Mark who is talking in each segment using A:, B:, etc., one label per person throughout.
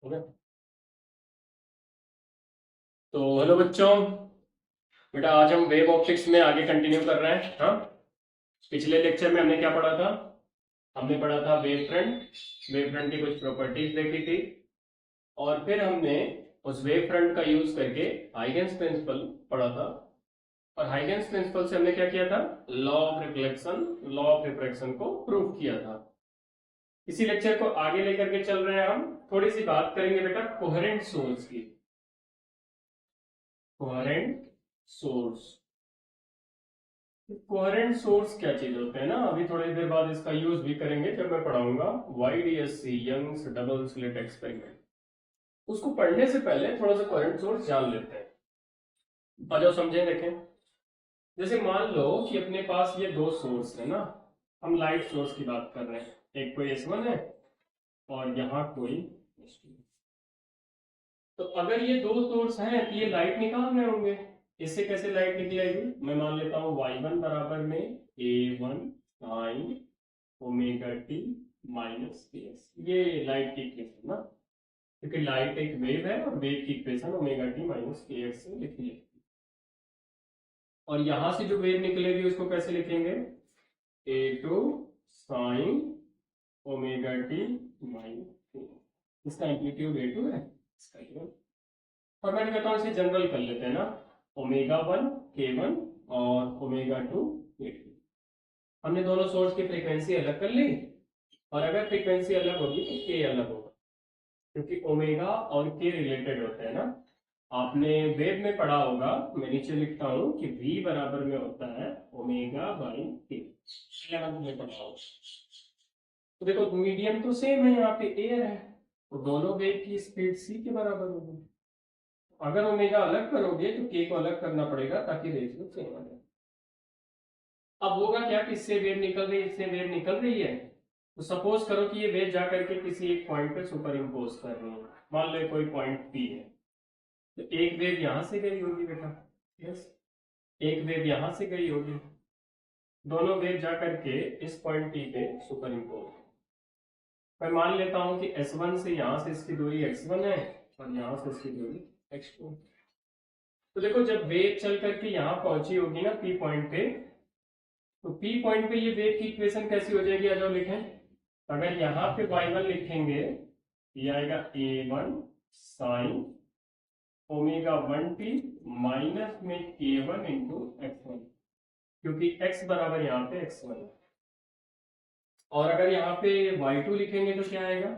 A: Okay. तो hello बच्चों, बेटा आज हम वेव ऑप्टिक्स में आगे कंटिन्यू कर रहे हैं। हाँ, पिछले लेक्चर में हमने क्या पढ़ा था? हमने पढ़ा था वेव फ्रंट। वेव फ्रंट की कुछ प्रॉपर्टीज देखी थी और फिर हमने उस वेव फ्रंट का यूज करके हाइगेंस प्रिंसिपल पढ़ा था। और हाइगेंस प्रिंसिपल से हमने क्या किया था? Law of reflection, law of refraction को प्रूव किया था। इसी लेक्चर को आगे लेकर के चल रहे हैं। हम थोड़ी सी बात करेंगे बेटा कोहेरेंट सोर्स की। कोहेरेंट सोर्स, कोहेरेंट सोर्स क्या चीज होते हैं ना, अभी थोड़ी देर बाद इसका यूज भी करेंगे जब मैं पढ़ाऊंगा YDSC, Young's double slit experiment. उसको पढ़ने से पहले थोड़ा सा कोहेरेंट सोर्स जान लेते हैं। आ जाओ समझें, देखें। जैसे मान लो कि अपने पास ये दो सोर्स है ना, हम लाइट सोर्स की बात कर रहे हैं। एक कोई S1 है और यहाँ कोई S2। तो अगर ये दो सोर्स हैं तो ये लाइट निकाल रहे होंगे। इससे कैसे लाइट निकलेगी? मैं मान लेता हूँ Y1 बराबर में A1 sin omega t minus k x. ये लाइट की इक्वेशन ना, क्योंकि लाइट एक वेव है और वेव की equation omega t minus k x से लिखी है। और यहां से जो वेव निकलेगी उसको कैसे लिखेंगे? A2 sine omega t minus के। इसका एम्पलीट्यूड A2 है, इसका A1। और मैंने कहता हूँ इसे जनरल कर लेते हैं ना, ओमेगा 1 K1 और ओमेगा 2 K2। हमने दोनों सोर्स की फ्रीक्वेंसी अलग कर ली, और अगर फ्रीक्वेंसी अलग होगी तो के अलग होगा, क्योंकि ओमेगा और के रिलेटेड होते हैं ना। आपने वेव में पढ़ा होगा, मैं नीचे लिखता हूं कि v बराबर में होता है ओमेगा बाई के। 11th में पढ़ा होगा। तो देखो मीडियम तो सेम है, यहाँ पे एयर है, तो दोनों वेव की स्पीड c के बराबर होगी। अगर ओमेगा अलग करोगे तो के को अलग करना पड़ेगा ताकि रेशियो सेम आ जाए। अब होगा क्या कि इससे वेव निकल रही है, इससे वेव निकल रही है, तो सपोज करो कि ये वेव जाकर के किसी एक पॉइंट पे सुपर इम्पोज कर रही है। मान लो कोई पॉइंट P है, तो एक वेव यहां से गई होगी बेटा, यस, एक वेव यहां से गई होगी। दोनों वेव जाकर के इस पॉइंट P पे सुपर इम्पोज। मैं मान लेता हूं कि S1 से यहां से इसकी दूरी x1 है और यहां से इसकी दूरी x2। तो देखो जब वेव चल करके यहां पहुंची होगी ना P पॉइंट पे, तो P पॉइंट पे ये वेव की इक्वेशन कैसी हो जाएगी? आ जाओ लिखें। अगर यहाँ पे y1 लिखेंगे, ये आएगा A1 sine omega 1t minus में K1 इंटू x1, क्योंकि x बराबर यहाँ पे x1 है। और अगर यहाँ पे y2 लिखेंगे तो क्या आएगा?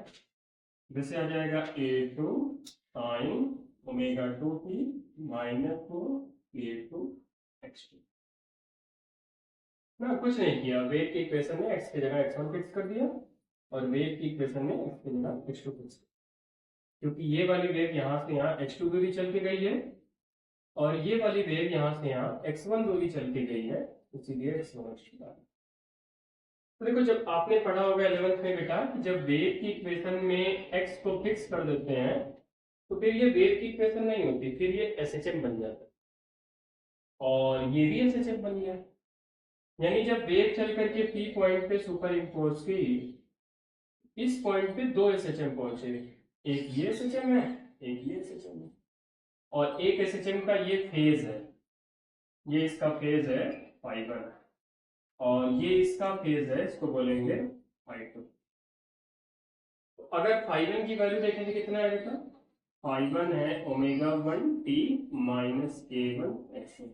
A: जैसे आ जाएगा A2 sine omega 2t minus K2 x2 ना। कुछ नहीं किया, वेव की इक्वेशन में x की जगह x1 फिक्स कर दिया और वेव की इक्वेशन में x की जगह x2 फिक्स कर, क्योंकि ये वाली वेव यहाँ से यहाँ x2 दूरी चल के गई है और ये वाली वेव यहाँ से यहाँ x1 दूरी चल के गई है, इसीलिए x1 x2। तो देखो जब आपने पढ़ा होगा 11th में बेटा कि जब वेव की इक्वेशन में x को फिक्स कर देते हैं तो फिर ये वेव की इक्वेशन नहीं होती, फिर ये SHM बन जाता है। और ये भी SHM बन गया। यानी जब वेव चल करके P पॉइंट पे सुपर इम्पोज की, इस पॉइंट पे दो SHM पहुंचे, एक ये SHM है, एक ये SHM है। और एक SHM का ये फेज है, ये इसका फेज है फाइबर, और ये इसका फेज है, इसको बोलेंगे फाइव। अगर फाइवन की वैल्यू देखेंगे कितना है बेटा? फाइवन है omega 1t minus K1 x1,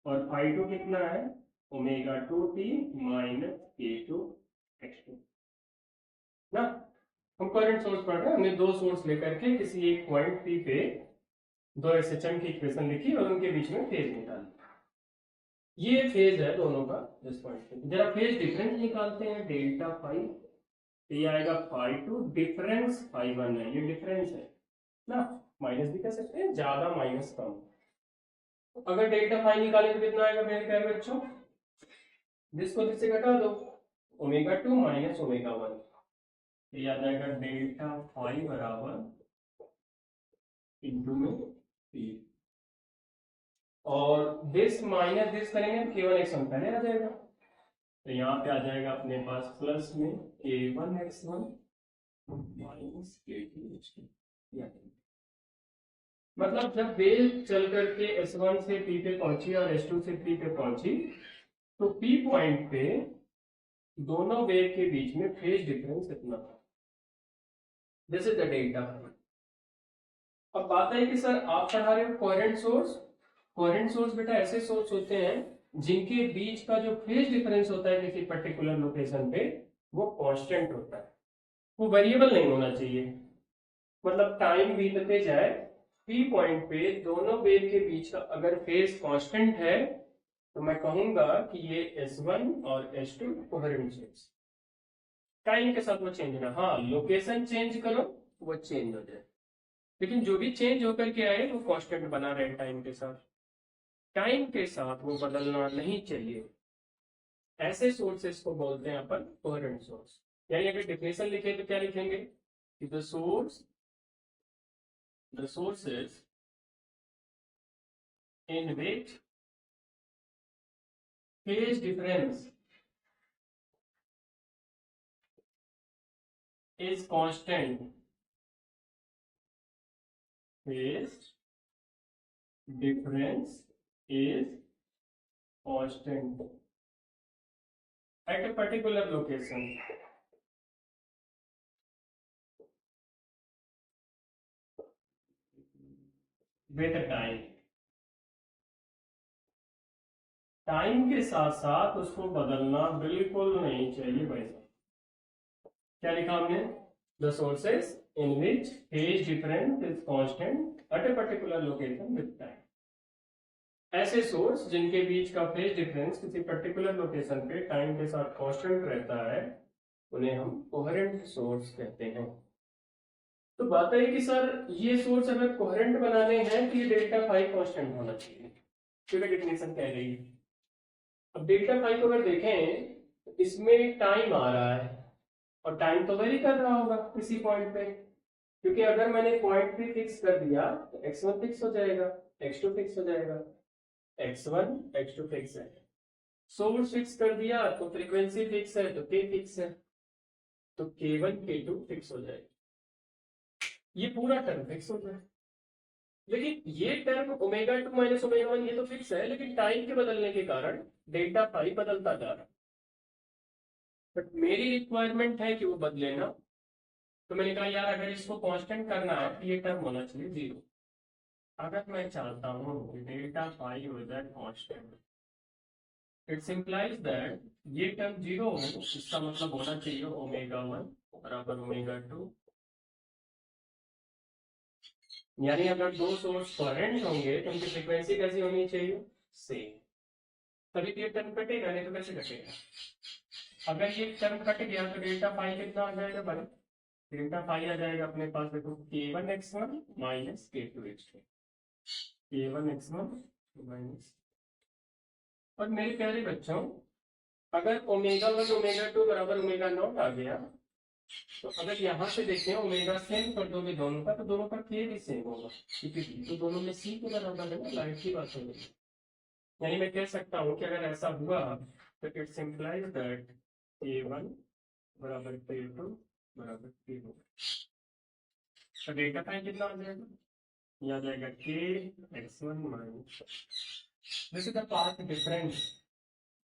A: और फाइव टू कितना है? Omega 2t minus K2 x2 ना। हम करंट सोर्स पढ़ रहे हैं, हमने दो सोर्स लेकर के किसी एक पॉइंट P पे दो SHM की इक्वेशन लिखी और उनके बीच में फेज निकाली। ये फेज है दोनों का इस पॉइंट पे। जरा फेज डिफरेंस निकालते हैं, डेल्टा फाइव। तो ये आएगा five two difference five one है, ये डिफरेंस है ना, माइनस भी कह सकते हैं, ज्यादा माइनस कम। तो अगर डेल्टा फाइव निकाले तो कितना आएगा मेरे प्यारे बच्चों? जिसको जिससे घटा दो, omega two minus omega one, ये आ जाएगा डेल्टा फाइव बराबर इंटू में पी। और दिस माइनस दिस करेंगे तो केवल x1 पहले आ जाएगा, तो यहाँ पे आ जाएगा अपने पास प्लस में K1 x1 माइनस के टू एच टू। मतलब जब वेव चल करके S1 से P पे पहुंची और S2 से P पे पहुंची, तो P पॉइंट पे दोनों वेव के बीच में फेज डिफरेंस इतना था। This is the delta. अब बात है कि सर आप पढ़ा रहे हो कोहेरेंट सोर्स। कोहेरेंट सोर्स बेटा ऐसे सोर्स होते हैं जिनके बीच का जो फेज डिफरेंस होता है किसी पर्टिकुलर लोकेशन पे, वो कांस्टेंट होता है, वो वेरिएबल नहीं होना चाहिए। मतलब टाइम बीतते जाए, पी पॉइंट पे दोनों वेव के बीच का अगर फेज कांस्टेंट है, तो मैं कहूंगा कि ये S1 और S2 कोहेरेंट सोर्स। टाइम के साथ वो चेंज होना, हाँ लोकेशन चेंज करो वो चेंज हो जाए, लेकिन जो भी चेंज होकर के आए वो कांस्टेंट बना रहे टाइम के साथ। टाइम के साथ वो बदलना नहीं चाहिए। ऐसे सोर्सेस को बोलते हैं अपन कोहेरेंट सोर्स। यानी अगर डिफिनेशन लिखे तो क्या लिखेंगे कि the sources in which phase difference is constant, phase difference is constant at a particular location with time। Time के साथ साथ उसको बदलना बिल्कुल नहीं चाहिए भाई साहब। क्या लिखा हमने? The sources in which phase difference is constant eight a particular location with time. ऐसे सोर्स जिनके बीच का फेज डिफरेंस किसी पर्टिकुलर लोकेशन पे टाइम के साथ कांस्टेंट रहता है, उन्हें हम कोहेरेंट सोर्स कहते हैं। तो बात है कि सर ये सोर्स अगर कोहेरेंट बनाने हैं तो ये डेल्टा फाई कांस्टेंट होना चाहिए, क्योंकि डेफिनेशन कह रही है। अब डेल्टा फाई को अगर देखें तो इसमें टाइम आ रहा है, और टाइम तो वेरी कर रहा होगा किसी पॉइंट पे, क्योंकि अगर मैंने पॉइंट भी फिक्स कर दिया तो x1 फिक्स हो जाएगा, x2 फिक्स हो जाएगा, x1 x2 फिक्स है। सोर्स फिक्स कर दिया तो फ्रीक्वेंसी फिक्स है तो k फिक्स है, तो k1 k2 फिक्स हो जाएगा, ये पूरा टर्म फिक्स हो जाए। लेकिन ये टर्म ओमेगा 2 माइनस ओमेगा 1 ये तो फिक्स है, लेकिन टाइम के बदलने के कारण डेल्टा फाई बदलता जा रहा है। बट मेरी रिक्वायरमेंट है कि वो बदले ना, तो मैंने कहा यार अगर इसको कांस्टेंट करना है तो ये टर्म होना चाहिए जीरो। अगर मैं चाहता हूँ कि डेल्टा फाई हो जाए कांस्टेंट, इट्स इम्प्लाइज दैट ये टर्म जीरो हो, इसका मतलब होना चाहिए ओमेगा 1 बराबर ओमेगा 2। यानी अगर दो सोर्स कोहेरेंट होंगे तो उनकी फ्रीक्वेंसी कैसी होनी चाहिए? सेम। तभी तो ये टर्म कटेगा, नहीं तो कैसे कटेगा? अगर ये टर्म कट गया तो डेल्टा फाई कितना आ जाएगा भाई? डेल्टा फाई आ जाएगा अपने पास, देखो k1x1 minus k2x2, k1x1 minus. और मेरे प्यारे बच्चों, अगर ओमेगा 1 ओमेगा 2 बराबर ओमेगा नॉट आ गया, तो अगर यहाँ से देखें ओमेगा सेम कर दोगे दोनों का, तो दोनों का k भी सेम होगा, क्योंकि तो दोनों में c के बराबर है ना, लाइट की बात हो गई। यानी मैं कह सकता हूँ कि अगर ऐसा हुआ तो इट्स इम्प्लाइज दैट k1 बराबर k2 बराबर k2। तो डेटा टाइम कितना आ जाएगा? ये आ जाएगा k x1 minus, this is the path difference,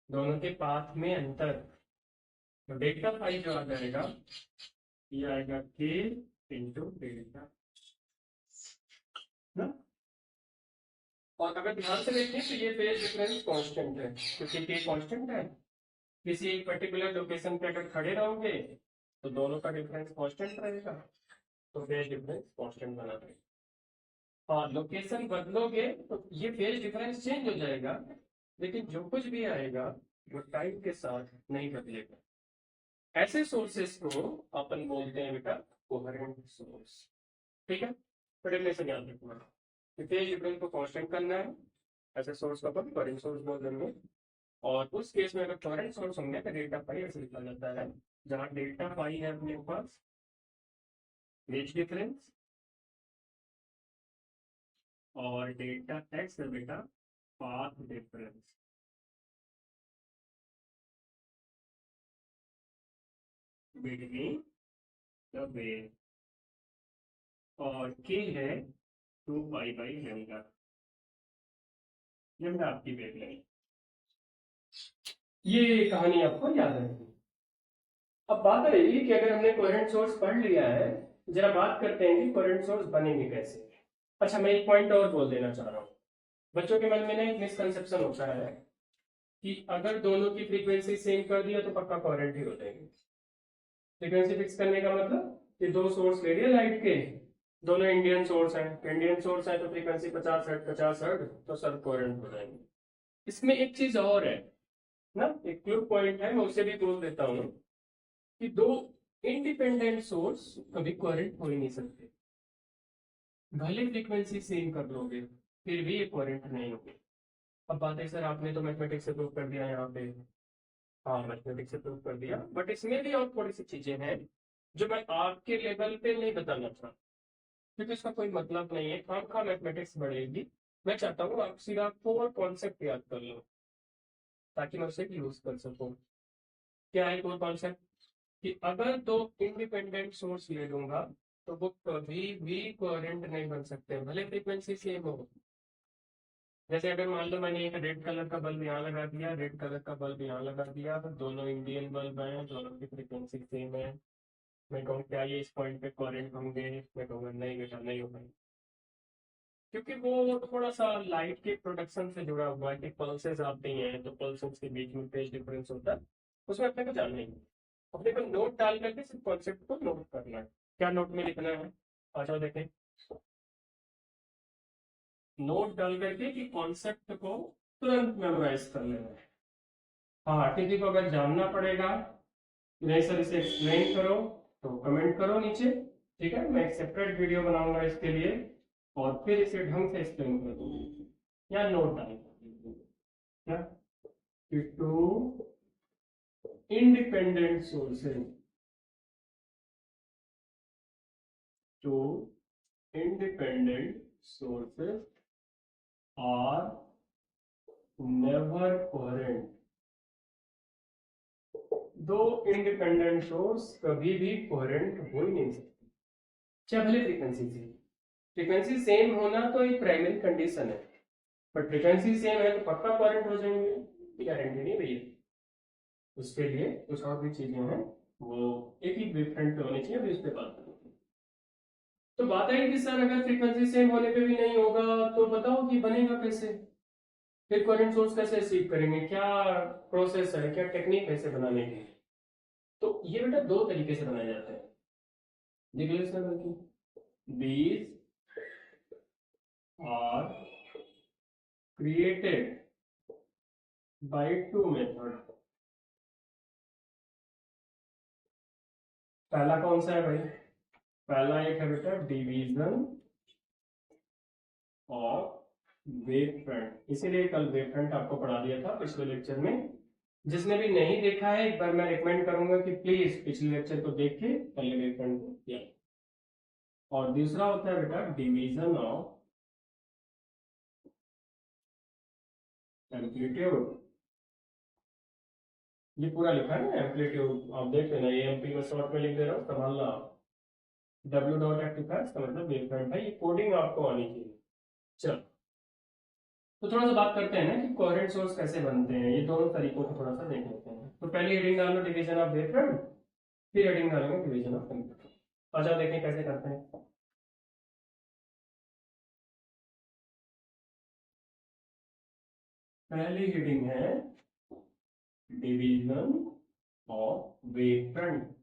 A: दोनों के पाथ में अंतर। तो डेल्टा फाई जो आ जाएगा ये आएगा k इंटू डेल्टा ना। और अगर ध्यान से देखें तो ये फेज डिफरेंस कांस्टेंट है, क्योंकि k कांस्टेंट है। किसी एक पर्टिकुलर लोकेशन पे अगर खड़े रहोगे तो दोनों का डिफरेंस कांस्टेंट रहेगा, तो फेज डिफरेंस कांस्टेंट बना रहेगा। हाँ लोकेशन बदलोगे तो ये फेज डिफरेंस चेंज हो जाएगा, लेकिन जो कुछ भी आएगा वो टाइम के साथ नहीं बदलेगा। ऐसे सोर्सेस को अपन बोलते हैं बेटा कोहेरेंट सोर्स। ठीक है, तो डेफिनेशन याद रखना, फेज डिफरेंस को कांस्टेंट करना है, ऐसे सोर्स को अपन कोहेरेंट सोर्स बोल देंगे। और उस केस में अगर कोहेरेंट सोर्स होंगे तो डेल्टा फाई ऐसे लिखा जाता है, जहां डेल्टा फाई है अपने पास फेज डिफरेंस, और डेल्टा एक्स है बेटा पाथ डिफरेंस। बिटवीन वेव, और के है 2 पाई/λ, ये है आपकी वेवलेंथ। ये कहानी आपको याद रहेगी। अब बात रही कि अगर हमने कोहेरेंट सोर्स पढ़ लिया है, जरा बात करते हैं कि कोहेरेंट सोर्स बनेंगे कैसे। अच्छा, मैं एक पॉइंट और बोल देना चाह रहा हूँ। बच्चों के मन में ना एक मिसकंसेप्शन होता है कि अगर दोनों की फ्रीक्वेंसी सेम कर दिया तो पक्का कोहेरेंट ही हो जाएंगे। फ्रीक्वेंसी फिक्स करने का मतलब कि दो सोर्स ले लिए लाइट के, दोनों इंडियन सोर्स हैं, तो इंडियन सोर्स है तो फ्रीक्वेंसी 50 हर्ट्ज तो सब कोहेरेंट हो जाएंगे। इसमें एक चीज और है ना, एक क्लू पॉइंट है, मैं उसे भी बोल देता हूँ कि दो इंडिपेंडेंट सोर्स कभी कोहेरेंट हो ही नहीं सकते। भले फ्रीक्वेंसी सेम कर लोगे फिर भी ये कोहेरेंट नहीं होंगे। अब बात है सर आपने तो मैथमेटिक्स से प्रूव कर दिया यहाँ पे, हाँ मैथमेटिक्स से प्रूव कर दिया, बट इसमें भी और थोड़ी सी चीजें हैं जो मैं आपके लेवल पे नहीं बताना चाहता, क्योंकि इसका कोई मतलब नहीं है, खामखा मैथमेटिक्स बढ़ेगी। मैं चाहता हूँ आप सीधा कोर कॉन्सेप्ट याद कर लो ताकि मैं उसे यूज कर सकूँ। क्या है कोर कॉन्सेप्ट? कि अगर दो इंडिपेंडेंट सोर्स ले लूंगा तो वो कभी भी कोहेरेंट नहीं बन सकते भले फ्रीक्वेंसी सेम हो। जैसे अगर मान लो मैंने एक रेड कलर का बल्ब यहाँ लगा दिया, रेड कलर का बल्ब यहाँ लगा दिया, तो दोनों इंडियन बल्ब हैं, दोनों की फ्रीक्वेंसी सेम है, मैं कहूँ क्या ये इस पॉइंट पे कोहेरेंट होंगे? मैं कहूँगा नहीं बेटा, नहीं हो पाएंगे, क्योंकि वो थोड़ा सा लाइट के प्रोडक्शन से जुड़ा हुआ है कि पल्सेस आती हैं तो पल्सेस के बीच में फेज डिफरेंस होता है, उसमें अपने को जानना ही है। अपने को नोट डाल करके सिर्फ कॉन्सेप्ट को नोट करना है। क्या नोट में लिखना है? आ जाओ देखें। नोट डाल करके कि कॉन्सेप्ट को तुरंत मेमोराइज कर लेना है। हाँ, किसी को अगर जानना पड़ेगा नहीं सर इसे एक्सप्लेन करो तो कमेंट करो नीचे, ठीक है, मैं एक सेपरेट वीडियो बनाऊंगा इसके लिए और फिर इसे ढंग से एक्सप्लेन कर दूंगा। या नोट डाल क्या कि two independent sources, two independent sources are never coherent। दो इंडिपेंडेंट सोर्स कभी भी कोहेरेंट हो ही नहीं सकते, चाहे भले फ्रीक्वेंसी सेम। फ्रीक्वेंसी सेम होना तो एक प्राइमरी कंडीशन है, बट फ्रीक्वेंसी सेम है तो पक्का कोहेरेंट हो जाएंगे, गारंटी नहीं भैया। उसके लिए कुछ और भी चीजें हैं, वो एक ही वेवफ्रंट पे होनी चाहिए, अभी उस पर बात करेंगे। तो बात है कि सर अगर फ्रीक्वेंसी सेम होने पे भी नहीं होगा तो बताओ कि बनेगा कैसे, फिर कोहेरेंट सोर्स कैसे अचीव करेंगे, क्या प्रोसेस है, क्या टेक्निक है इसे बनाने की? तो ये बेटा दो तरीके से बनाए जाते हैं, देख लो इसमें बल्कि these are created by two method। पहला कौन सा है भाई? पहला एक है बेटा डिवीजन ऑफ वेव फ्रंट, इसीलिए कल वेव फ्रंट आपको पढ़ा दिया था पिछले लेक्चर में। जिसने भी नहीं देखा है एक बार मैं रिकमेंड करूंगा कि प्लीज पिछले लेक्चर को देख के पहले वेव फ्रंट को किया। और दूसरा होता है बेटा डिवीजन ऑफ एम्पलीट्यूड। ये पूरा लिखा है ना एम्पलीट्यूड, आप देख लेना, ये एमपी में शॉर्ट में लिख दे रहा हूँ, संभालना। डब्ल्यू डॉट एक्टिफायर इसका मतलब वेव फ्रंट है, ये कोडिंग आपको आनी चाहिए। चलो, तो थोड़ा सा बात करते हैं ना कि कोहेरेंट सोर्स कैसे बनते हैं, ये दोनों तरीकों को थोड़ा सा देख लेते हैं। तो पहले हेडिंग डाल लो डिवीजन ऑफ वेव फ्रंट, फिर हेडिंग डालेंगे डिवीजन ऑफ एम्पलीट्यूड। अच्छा देखें कैसे करते हैं। पहली हेडिंग है डिवीजन ऑफ वेव फ्रंट।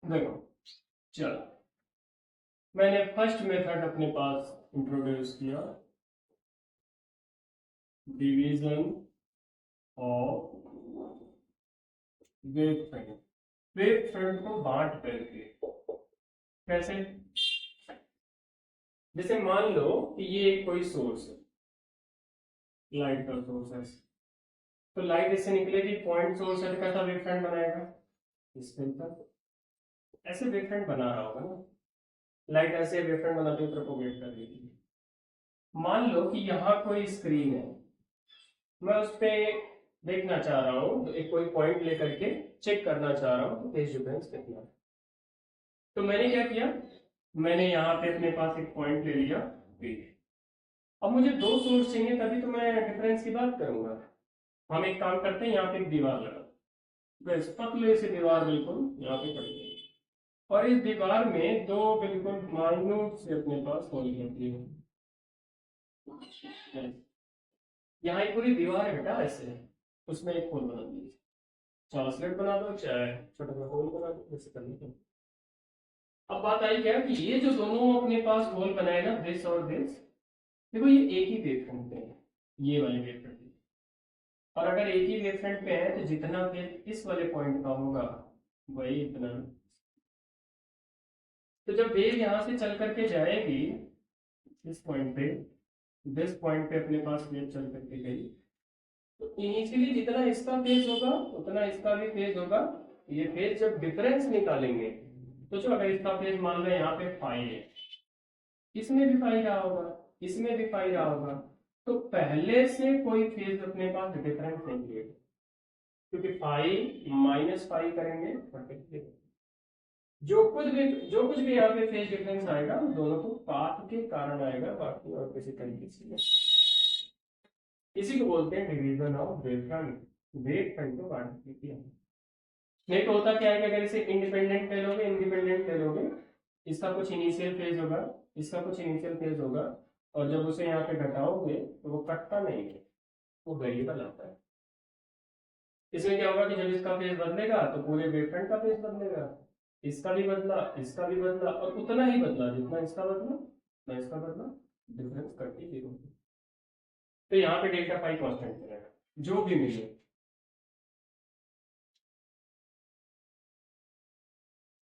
A: देखो, चलो मैंने फर्स्ट मेथड अपने पास इंट्रोड्यूस किया, division of wave front. Wave front को बांट करके कैसे? जैसे मान लो कि ये कोई सोर्स है, लाइट का सोर्स है, तो लाइट इससे निकलेगी, पॉइंट सोर्स है तो कैसा वेव फ्रंट बनाएगा? इस पर ऐसे वेव फ्रंट बना रहा होगा ना, लाइट ऐसे वेव फ्रंट बनाती है, प्रोपोगेट कर देती है। मान लो कि यहाँ कोई स्क्रीन है, मैं उस पे देखना चाह रहा हूँ, तो एक कोई पॉइंट लेकर के चेक करना चाह रहा हूँ फेज डिफरेंस कितना है। तो मैंने क्या किया, मैंने यहाँ पे अपने पास एक पॉइंट ले लिया P। अब मुझे दो सोर्स चाहिए, तभी तो मैं डिफरेंस की बात करूंगा। हम एक काम करते हैं, यहाँ पे एक दीवार लगा, बस पतले से दीवार बिल्कुल यहाँ पे पड़ी है, और इस दीवार में दो बिल्कुल माइन्यूट से अपने पास होल होती है। यहाँ एक पूरी दीवार है बेटा, ऐसे उसमें एक होल बना दीजिए, चाहे स्लिट बना दो चाहे छोटा सा होल बना दो, जैसे करने को। अब बात आई क्या कि ये जो दोनों अपने पास होल बनाए ना, दिस और दिस, देखो ये एक ही वेव फ्रंट पे है, ये वाले वेव फ्रंट पे। और अगर एक ही वेव फ्रंट पे है तो जितना वेव इस वाले पॉइंट का होगा वही इतना। तो जब वेव यहां से चल करके जाएगी इस पॉइंट पे, दिस पॉइंट पे अपने पास वेव चल करके गई, तो इनिशियली जितना इसका फेज होगा उतना इसका भी फेज होगा। ये फेज जब डिफरेंस निकालेंगे, तो जो अगर इसका फेज मान लो यहाँ पे फाई है, इसमें भी फाई रहा होगा, इसमें भी फाई रहा होगा, तो पहले से कोई फेज अपने पास डिफरेंस नहीं है, क्योंकि फाई माइनस फाई करेंगे परफेक्टली। जो कुछ भी यहाँ पे फेज डिफरेंस आएगा दोनों को पाथ के कारण आएगा, बाकी और किसी तरीके से नहीं। इसी को बोलते हैं division of wave front. Wave front को बांट देती है। नहीं तो होता क्या है कि अगर इसे इंडिपेंडेंट ले लोगे, इसका कुछ इनिशियल फेज होगा, इसका कुछ इनिशियल फेज होगा, और जब उसे यहाँ पे घटाओगे तो वो कटता नहीं है, वो वेरिएबल आता है। इसमें क्या होगा कि जब इसका फेज बदलेगा तो पूरे वेवफ्रंट का फेज बदलेगा, इसका भी बदला, इसका भी बदला, और उतना ही बदला जितना इसका बदला, ना इसका बदला, डिफरेंस करके जीरो। तो यहाँ पे डेल्टा फाई कांस्टेंट रहेगा, जो भी मिले।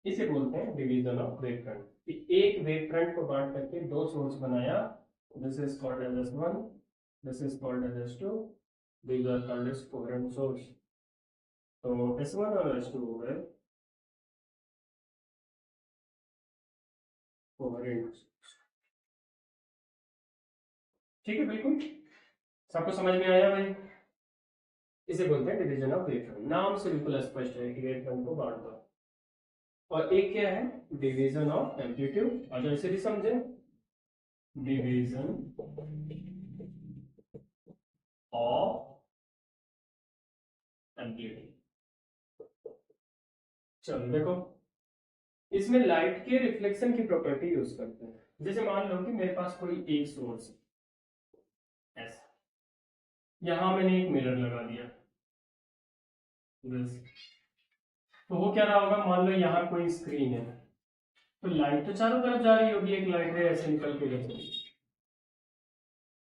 A: इसे बोलते हैं डिवीजन ऑफ वेव फ्रंट। एक वेव फ्रंट को बांट करके दो सोर्स बनाया, this is called as S1, this is called as S2, these are called as coherent source। तो S1 और S2 हो गए कोहेरेंट। ठीक है, बिल्कुल सबको समझ में आया भाई। इसे बोलते हैं डिवीजन ऑफ वेव फ्रंट। नाम से बिल्कुल स्पष्ट है कि वेव फ्रंट को बांट दो। और एक क्या है, डिवीजन ऑफ एम्पलीट्यूड। और इसे भी समझे, डिवीजन ऑफ एम्पलीट्यूड। चलो देखो, इसमें लाइट के रिफ्लेक्शन की प्रॉपर्टी यूज करते हैं। जैसे मान लो कि मेरे पास कोई एक सोर्स है ऐसा, यहां मैंने एक मिरर लगा दिया, तो वो क्या रहा होगा, मान लो यहाँ कोई स्क्रीन है, तो लाइट तो चारों तरफ जा रही होगी, एक लाइट रे ऐसे निकल के गिरेगी,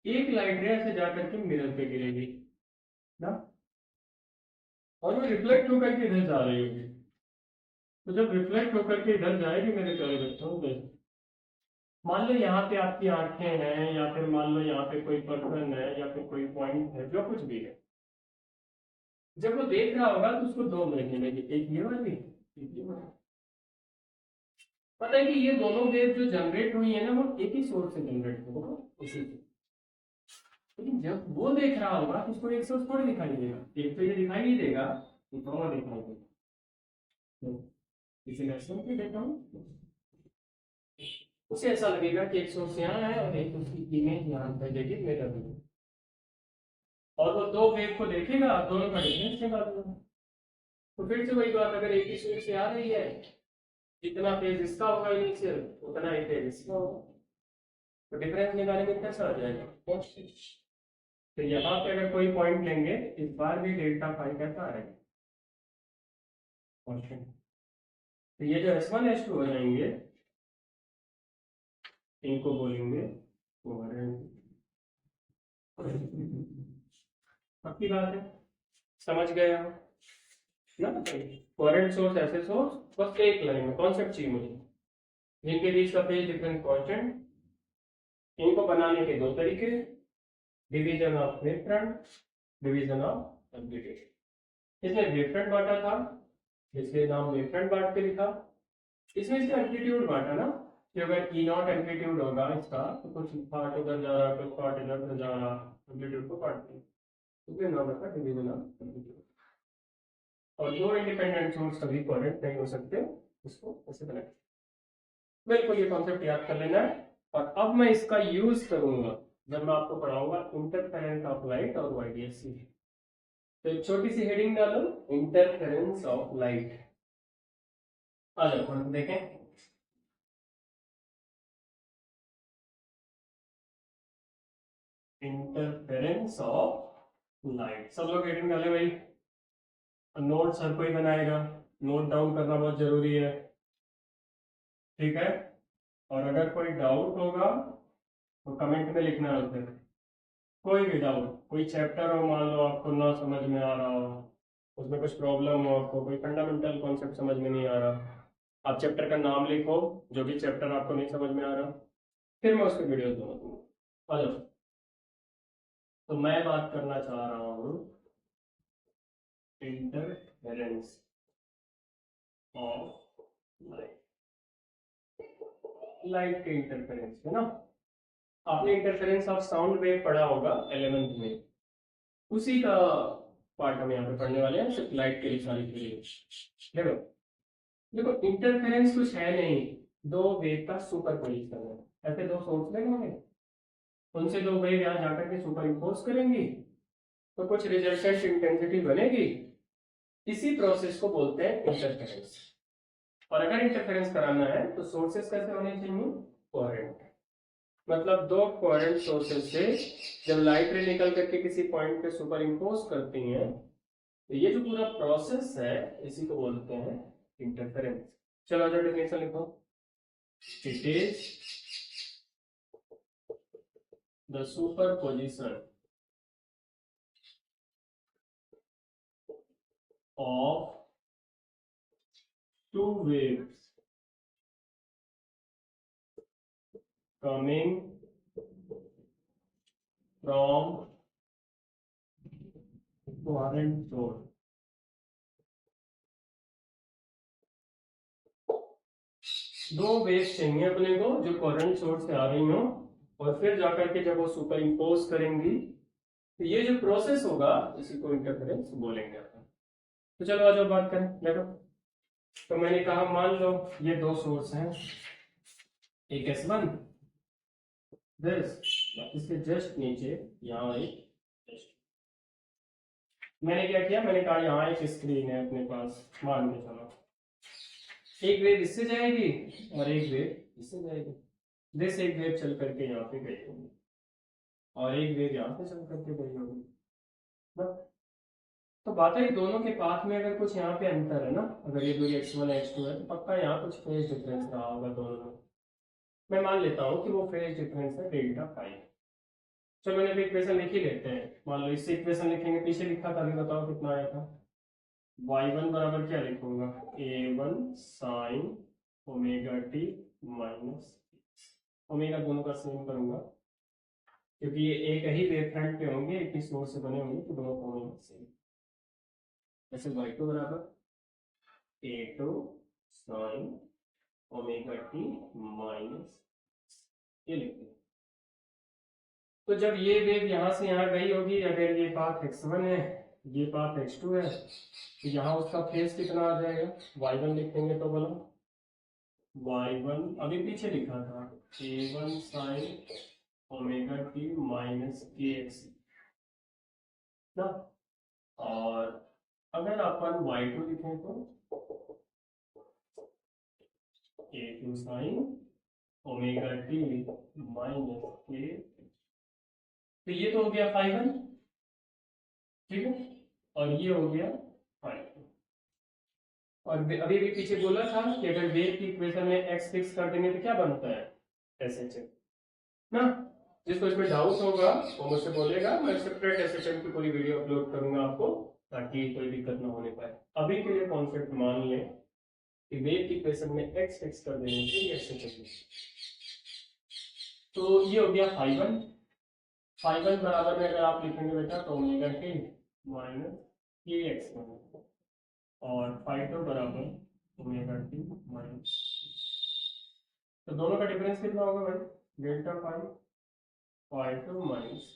A: एक लाइट रे ऐसे जाकर के मिरर पे गिरेगी ना, और वो रिफ्लेक्ट होकर के इधर जा रही होगी। तो जब रिफ्लेक्ट होकर के इधर जाएगी मेरे प्यारे बच्चों, मान लो यहाँ पे आपकी आंखें हैं, या फिर मान लो यहाँ पे कोई पर्सन है, या फिर कोई पॉइंट है, जो कुछ भी है, जब वो देख रहा होगा तो उसको दो मिलने लगी, एक ये वाली, एक ये वाली। पता है कि ये दोनों वेव जो जनरेट हुई है ना, वो एक ही सोर्स से जनरेट हुई, इसी से। लेकिन जब वो देख रहा होगा तो उसको एक सोर्स थोड़ी दिखाई देगा, एक तो ये दिखाई नहीं देगा, एक और दिखाई देगा। तो इसे मैं सुन के देता हूँ, उसे ऐसा लगेगा कि एक सोर्स यहाँ है और एक उसकी इमेज यहाँ पे देखिए मेरा भी, और वो दो वेव को देखेगा, दोनों का डिफरेंस निकालेगा। तो फिर से वही बात, अगर एक ही सोर्स से आ रही है, जितना फेज इसका होगा इनिशियल, उतना ही फेज इसका होगा, तो डिफरेंस निकालेंगे कैसा आ जाएगा। तो यहाँ पे अगर कोई पॉइंट लेंगे, इस बार भी डेल्टा फाई कैसा आएगा, कांस्टेंट। तो ये जो S1 S2 हो जाएंगे, इनको बोलेंगे कोहेरेंट। पक्की बात है, समझ गए हो ना। कोहेरेंट सोर्स ऐसे सोर्स, बस एक लाइन में कॉन्सेप्ट चाहिए मुझे, जिनके बीच का फेज डिफरेंस कांस्टेंट। इनको बनाने के दो तरीके, division of wave front, division of amplitude. इसमें वेव फ्रंट बांटा था, इसलिए नाम वेव फ्रंट बांट के लिखा। इसमें इसका एम्पलीट्यूड बांटा ना, कि अगर ई नॉट एम्पलीट्यूड होगा इसका तो कुछ पार्ट उधर जा रहा, कुछ पार्ट इधर जा रहा, एम्पलीट्यूड को काटते हैं, तो फिर नाम रखा डिवीजन ऑफ एम्पलीट्यूड। और दो इंडिपेंडेंट सोर्स कभी कोहेरेंट नहीं हो सकते, इसको ऐसे बनाए। बिल्कुल ये कॉन्सेप्ट याद कर लेना है। और अब मैं इसका यूज करूंगा जब मैं आपको पढ़ाऊंगा इंटरफेरेंस ऑफ लाइट और वाईडीएससी। तो एक छोटी सी हेडिंग डालो, इंटरफेरेंस ऑफ लाइट। आ जाओ हम देखें। इंटरफेरेंस ऑफ लाइट, सब लोग हेडिंग डाले भाई। नोट हर कोई बनाएगा, नोट डाउन करना बहुत जरूरी है, ठीक है। और अगर कोई डाउट होगा तो कमेंट में लिखना होता है, कोई भी डाउट, कोई चैप्टर हो मान लो आपको ना समझ में आ रहा हो, उसमें कुछ प्रॉब्लम हो, आपको कोई फंडामेंटल कॉन्सेप्ट समझ में नहीं आ रहा, आप चैप्टर का नाम लिखो जो भी चैप्टर आपको नहीं समझ में आ रहा, फिर मैं उसके वीडियो दूंगा। आ जाओ। तो मैं बात करना चाह रहा हूँ इंटरफेरेंस ऑफ लाइट, लाइट के इंटरफेरेंस है ना। आपने इंटरफेरेंस ऑफ साउंड वेव पढ़ा होगा 11th में, उसी का पार्ट हम यहाँ पे पढ़ने वाले हैं, सिर्फ लाइट के लिए के लिए। देखो देखो इंटरफेरेंस कुछ है नहीं, दो वेव का सुपरपोजिशन है। ऐसे दो सोर्स लेंगे, उनसे दो वेव यहाँ जाकर के सुपर इम्पोज करेंगी तो कुछ रिजल्टेंट इंटेंसिटी बनेगी, इसी प्रोसेस को बोलते हैं इंटरफेरेंस। और अगर इंटरफेरेंस कराना है तो सोर्सेस कैसे होने चाहिए, कोहेरेंट। मतलब दो कोहेरेंट सोर्सेस से जब लाइट रे निकल करके किसी पॉइंट पे सुपर इम्पोज करती हैं तो ये जो पूरा प्रोसेस है इसी को बोलते हैं इंटरफेरेंस। चलो जो डेफिनेशन लिखो, it is the superposition of two waves coming from coherent source. दो वेव्स चाहिए अपने को जो कोहेरेंट सोर्स से आ रही हो, और फिर जाकर के जब वो सुपर इम्पोज करेंगी तो ये जो प्रोसेस होगा इसी को इंटरफेरेंस बोलेंगे अपन। तो चलो आज बात करें। देखो तो मैंने कहा मान लो ये दो सोर्स हैं, एक S1 दिस, इसके जस्ट नीचे यहाँ एक, मैंने क्या किया, मैंने कहा यहाँ एक स्क्रीन है अपने पास, मान के चलो एक वेव इससे जाएगी और एक वेव इससे जाएगी। दिस एक वेव चल करके यहाँ पे गई होगी और एक वेव यहाँ पे चल करके गई होगी ना। तो बात है दोनों के पाथ में अगर कुछ यहाँ पे अंतर है ना, अगर ये दूरी x1 x2 है तो पक्का यहाँ कुछ फेज डिफरेंस रहा होगा दोनों में। मैं मान लेता हूँ कि वो फेज डिफरेंस है डेल्टा पाई। चलो मैंने अभी इक्वेशन लिख ही लेते हैं, मान लो इससे इक्वेशन लिखेंगे, पीछे लिखा था, अभी बताओ कितना आया था। y1 बराबर क्या लिखूंगा, a1 sine omega t minus, omega दोनों का सेम करूंगा क्योंकि ये एक ही वेव फ्रंट पे होंगे, एक ही सोर्स से बने होंगे तो दोनों का ओमेगा सेम। जैसे y2 बराबर a2 sine omega t minus, ये लिखते हैं। तो जब ये वेव यहाँ से यहाँ गई होगी, अगर ये पाथ x1 है ये पाथ x2 है तो यहाँ उसका फेज कितना आ जाएगा, y1 लिखेंगे तो बोलो y1 अभी पीछे लिखा था a1 sine omega t minus k x ना। और अगर अपन y2 लिखें तो a2 sine omega t minus के, तो ये तो हो गया फाइव, ठीक है, और ये हो गया फाइव। और अभी भी पीछे बोला था कि अगर वेव की इक्वेशन में x फिक्स कर देंगे तो क्या बनता है, SHM ना। जिसको इसमें डाउट होगा वो मुझसे बोलेगा, मैं सेपरेट SHM की पूरी वीडियो अपलोड करूंगा आपको ताकि कोई दिक्कत ना होने पाए। अभी के लिए कॉन्सेप्ट मान लें कि वेव की इक्वेशन में x फिक्स कर देने से SHM, तो ये हो गया फाइव वन बराबर में अगर आप लिखेंगे बेटा तो omega t minus k x और फाइव टू बराबर ओमेगा टी माइनस, तो दोनों का डिफरेंस कितना होगा भाई? Delta pi, pi two minus,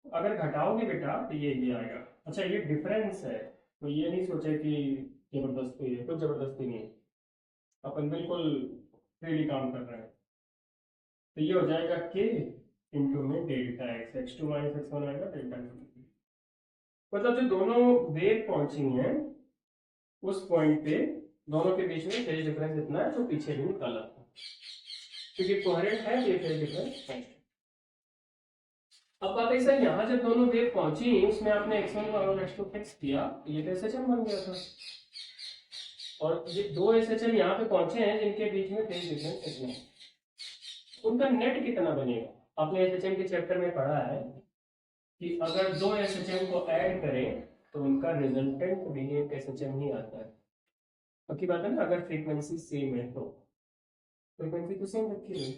A: अगर घटाओगे बेटा तो ये आएगा। अच्छा ये डिफरेंस है, तो ये नहीं सोचे कि जबरदस्ती है, कुछ जबरदस्ती नहीं है, अपन बिल्कुल फ्रीली काम कर रहे हैं। तो ये हो जाएगा के इंटू में delta x, x two minus x one आएगा डेल्टा टू। मतलब जो दोनों वेव पहुंची हैं उस पॉइंट पे दोनों के बीच में फेज डिफरेंस इतना है जो पीछे भी निकाला था, क्योंकि कोहेरेंट है ये फेज डिफरेंस है। अब बात है सर, यहाँ जब दोनों वेव पहुंची उसमें आपने x1 और x2 फिक्स किया, ये तो SHM बन गया था, और ये दो SHM यहाँ पे पहुंचे हैं जिनके बीच में फेज डिफरेंस इतना है, उनका नेट कितना बनेगा? आपने SHM के चैप्टर में पढ़ा है कि अगर दो SHM को ऐड करें तो उनका रिजल्टेंट भी एक SHM ही आता है। पक्की बात है ना, अगर फ्रीक्वेंसी सेम है तो फ्रीक्वेंसी तो सेम रखी है,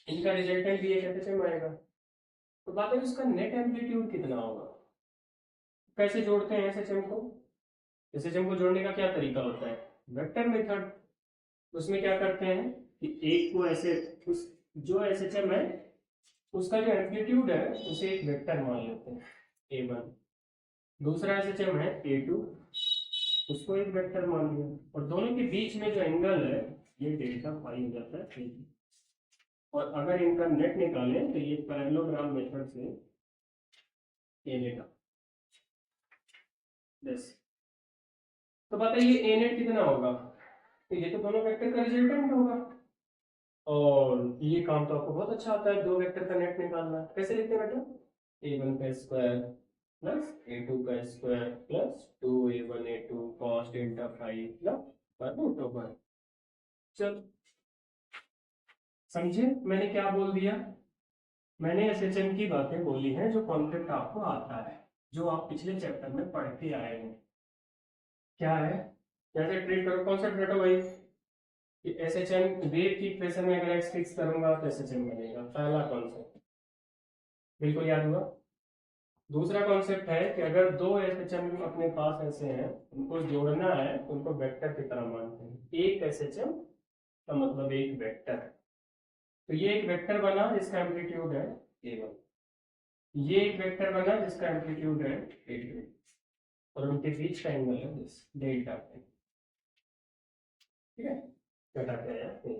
A: इनका रिजल्टेंट भी एक SHM आएगा। तो बात है उसका नेट एम्पलीट्यूड कितना होगा? कैसे जोड़ते हैं SHM को? SHM को जोड़ने का क्या तरीका होता है? Vector method. उसमें क्या करते हैं कि एक को ऐसे उस जो SHM है उसका जो एम्पलीट्यूड है उसे एक वेक्टर मान लेते हैं A1, दूसरा SHM है A2, उसको एक वेक्टर मान लिया, और दोनों के बीच में जो एंगल है ये डेल्टा पाई हो जाता है। और अगर इनका नेट निकालें तो ये पैरेललोग्राम मेथड से ए नेट, तो बात है ये ए नेट कितना होगा? तो ये तो दोनों वेक्टर का रिजल्टेंट होगा, और ये काम तो आपको बहुत अच्छा आता है, दो वेक्टर का नेट निकालना। कैसे लिखते हैं बेटा? A1 का स्क्वायर प्लस A2 का square plus 2A1 A2 cos delta phi plus root over. चल समझे मैंने क्या बोल दिया? मैंने SHM की बातें बोली हैं जो कॉन्सेप्ट आपको आता है, जो आप पिछले चैप्टर में पढ़ के आए हैं। क्या है, कैसे ट्रीट करो? कॉन्सेप्ट रटो भाई कि SHM वेव की इक्वेशन में अगर x फिक्स करूंगा तो SHM बनेगा, पहला कॉन्सेप्ट बिल्कुल याद हुआ। दूसरा कॉन्सेप्ट है कि अगर दो SHM अपने पास ऐसे हैं, उनको जोड़ना है तो उनको वेक्टर की तरह मानते हैं। एक SHM का मतलब एक वेक्टर, तो ये एक वेक्टर बना जिसका एम्पलीट्यूड है A1, ये एक वेक्टर बना जिसका एम्पलीट्यूड है A2, और उनके बीच का एंगल है डेल्टा। ठीक है, घटाते हैं।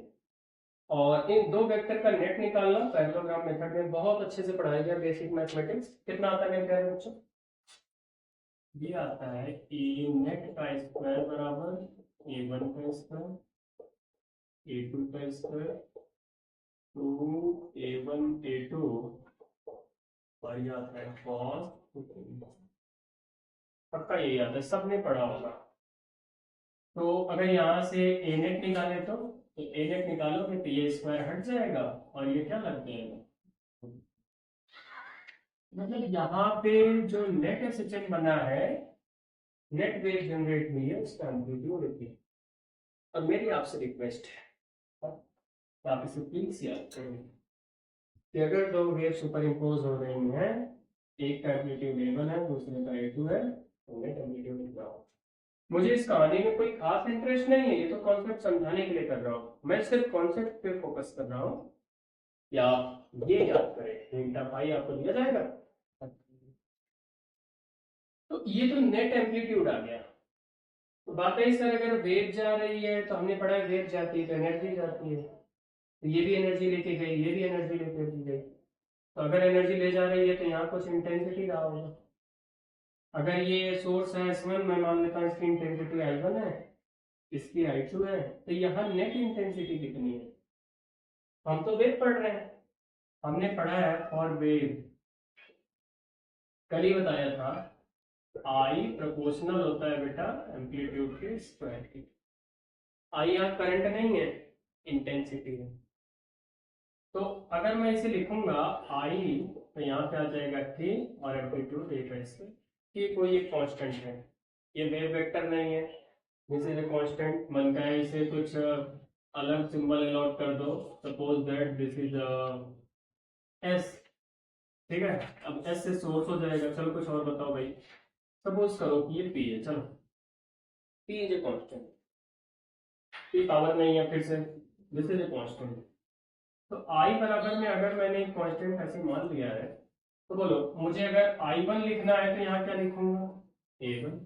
A: और इन दो वेक्टर का नेट निकालना पैरेललोग्राम मेथड में बहुत अच्छे से पढ़ाया गया, बेसिक मैथमेटिक्स। कितना आता है मेरे बच्चों? ये आता है ए नेट का स्क्वायर बराबर A1 का स्क्वायर A2 का स्क्वायर 2A1 A2, और ये आता है cos, पक्का यही आता है, सबने पढ़ा होगा। तो अगर यहाँ से ए नेट निकाले तो ए नेट निकालोगे तो ये स्क्वायर हट जाएगा और ये क्या लग जाएगा, मतलब यहाँ पे जो नेट SHM बना है, नेट वेव जनरेट हुई है, उसका एम्पलीट्यूड है। और मेरी आपसे रिक्वेस्ट है, आप इसे प्लीज याद करें कि अगर दो वेव सुपर इम्पोज हो रही हैं, एक का एम्पलीट्यूड A1 है दूसरे का A2 है, तो नेट एम्पलीट्यूड कितना हो? मुझे इस कहानी में कोई खास इंटरेस्ट नहीं है, ये तो कॉन्सेप्ट समझाने के लिए कर रहा हूँ, मैं सिर्फ कॉन्सेप्ट पे फोकस कर रहा हूँ। या ये याद करें डेल्टा पाई आपको दिया जाएगा, तो ये तो नेट एम्पलीट्यूड आ गया। तो बात है सर अगर वेव जा रही है तो हमने पढ़ा है वेव जाती है तो एनर्जी जाती है, तो ये भी एनर्जी लेके गई, ये भी एनर्जी लेके गई, तो अगर एनर्जी ले जा रही है तो यहाँ कुछ इंटेंसिटी रहा होगा। अगर ये सोर्स है S1, मैं मान लेता हूँ इसकी इंटेंसिटी I1 है, इसकी I2 है, तो यहाँ नेट इंटेंसिटी कितनी है? हम तो वेव पढ़ रहे हैं, हमने पढ़ा है फॉर वेव, कल ही बताया था आई प्रोपोर्शनल होता है बेटा एम्पलीट्यूड के स्क्वायर की। आई यहाँ करंट नहीं है, इंटेंसिटी है। तो अगर मैं इसे लिखूंगा आई, तो यहाँ पे आ जाएगा के और एम्पलीट्यूड एक है इसके, कि कोई एक कांस्टेंट है, ये वेव वेक्टर नहीं है, दिस इज ए कांस्टेंट। मन का है इसे कुछ अलग सिंबल अलॉट कर दो, suppose that this is S, ठीक है। अब एस से सोर्स हो जाएगा, चलो कुछ और बताओ भाई, सपोज करो कि ये पी है, चलो P is a constant, P power नहीं है, फिर से दिस इज ए कांस्टेंट। तो आई बराबर में अगर मैंने एक कांस्टेंट ऐसे मान लिया है, तो बोलो मुझे अगर I1 लिखना है तो यहाँ क्या लिखूंगा, A1।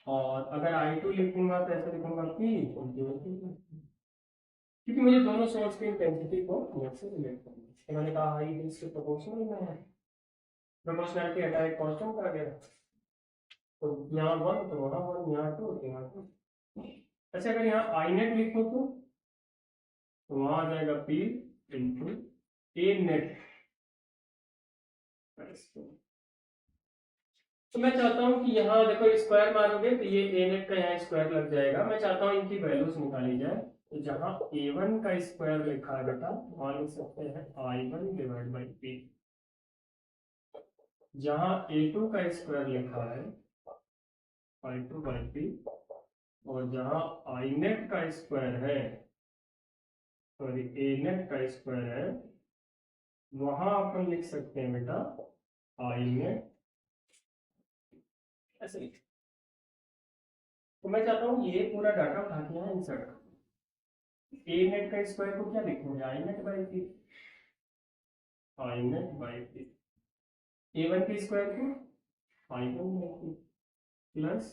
A: और अगर I2 लिखूंगा तो ऐसे लिखूंगा P, क्योंकि मुझे दोनों सोर्स की इंटेंसिटी को नेट से रिलेट करना है। तो मैंने कहा आई इसके प्रोपोर्शनल में है, प्रोपोर्शनलिटी हटा एक कांस्टेंट आ गया, तो यहाँ 1 तो वहाँ 1, यहाँ 2 तो यहाँ 2। अच्छा अगर यहाँ आई नेट लिखो तो वहां आ जाएगा P इंटू ए नेट। तो मैं चाहता हूं कि यहाँ देखो स्क्वायर मारोगे तो ये ए नेट का यहाँ स्क्वायर लग जाएगा। मैं चाहता हूं इनकी वैल्यूज निकाली जाए। तो जहाँ A1 का स्क्वायर लिखा है बेटा, वहां लिख सकते हैं I1 डिवाइड बाई P। जहाँ A2 का स्क्वायर लिखा है I2 बाई P। और जहाँ I नेट का स्क्वायर है, सॉरी ए नेट का स्क्वायर है, वहां अपन लिख सकते हैं बेटा आई नेट, ऐसे लिख। तो मैं चाहता हूं ये पूरा डाटा उठा के यहाँ इंसर्ट कर। ए नेट का स्क्वायर को क्या लिखूंगे, I net by P, I net by P. A1 के स्क्वायर को I1 by P plus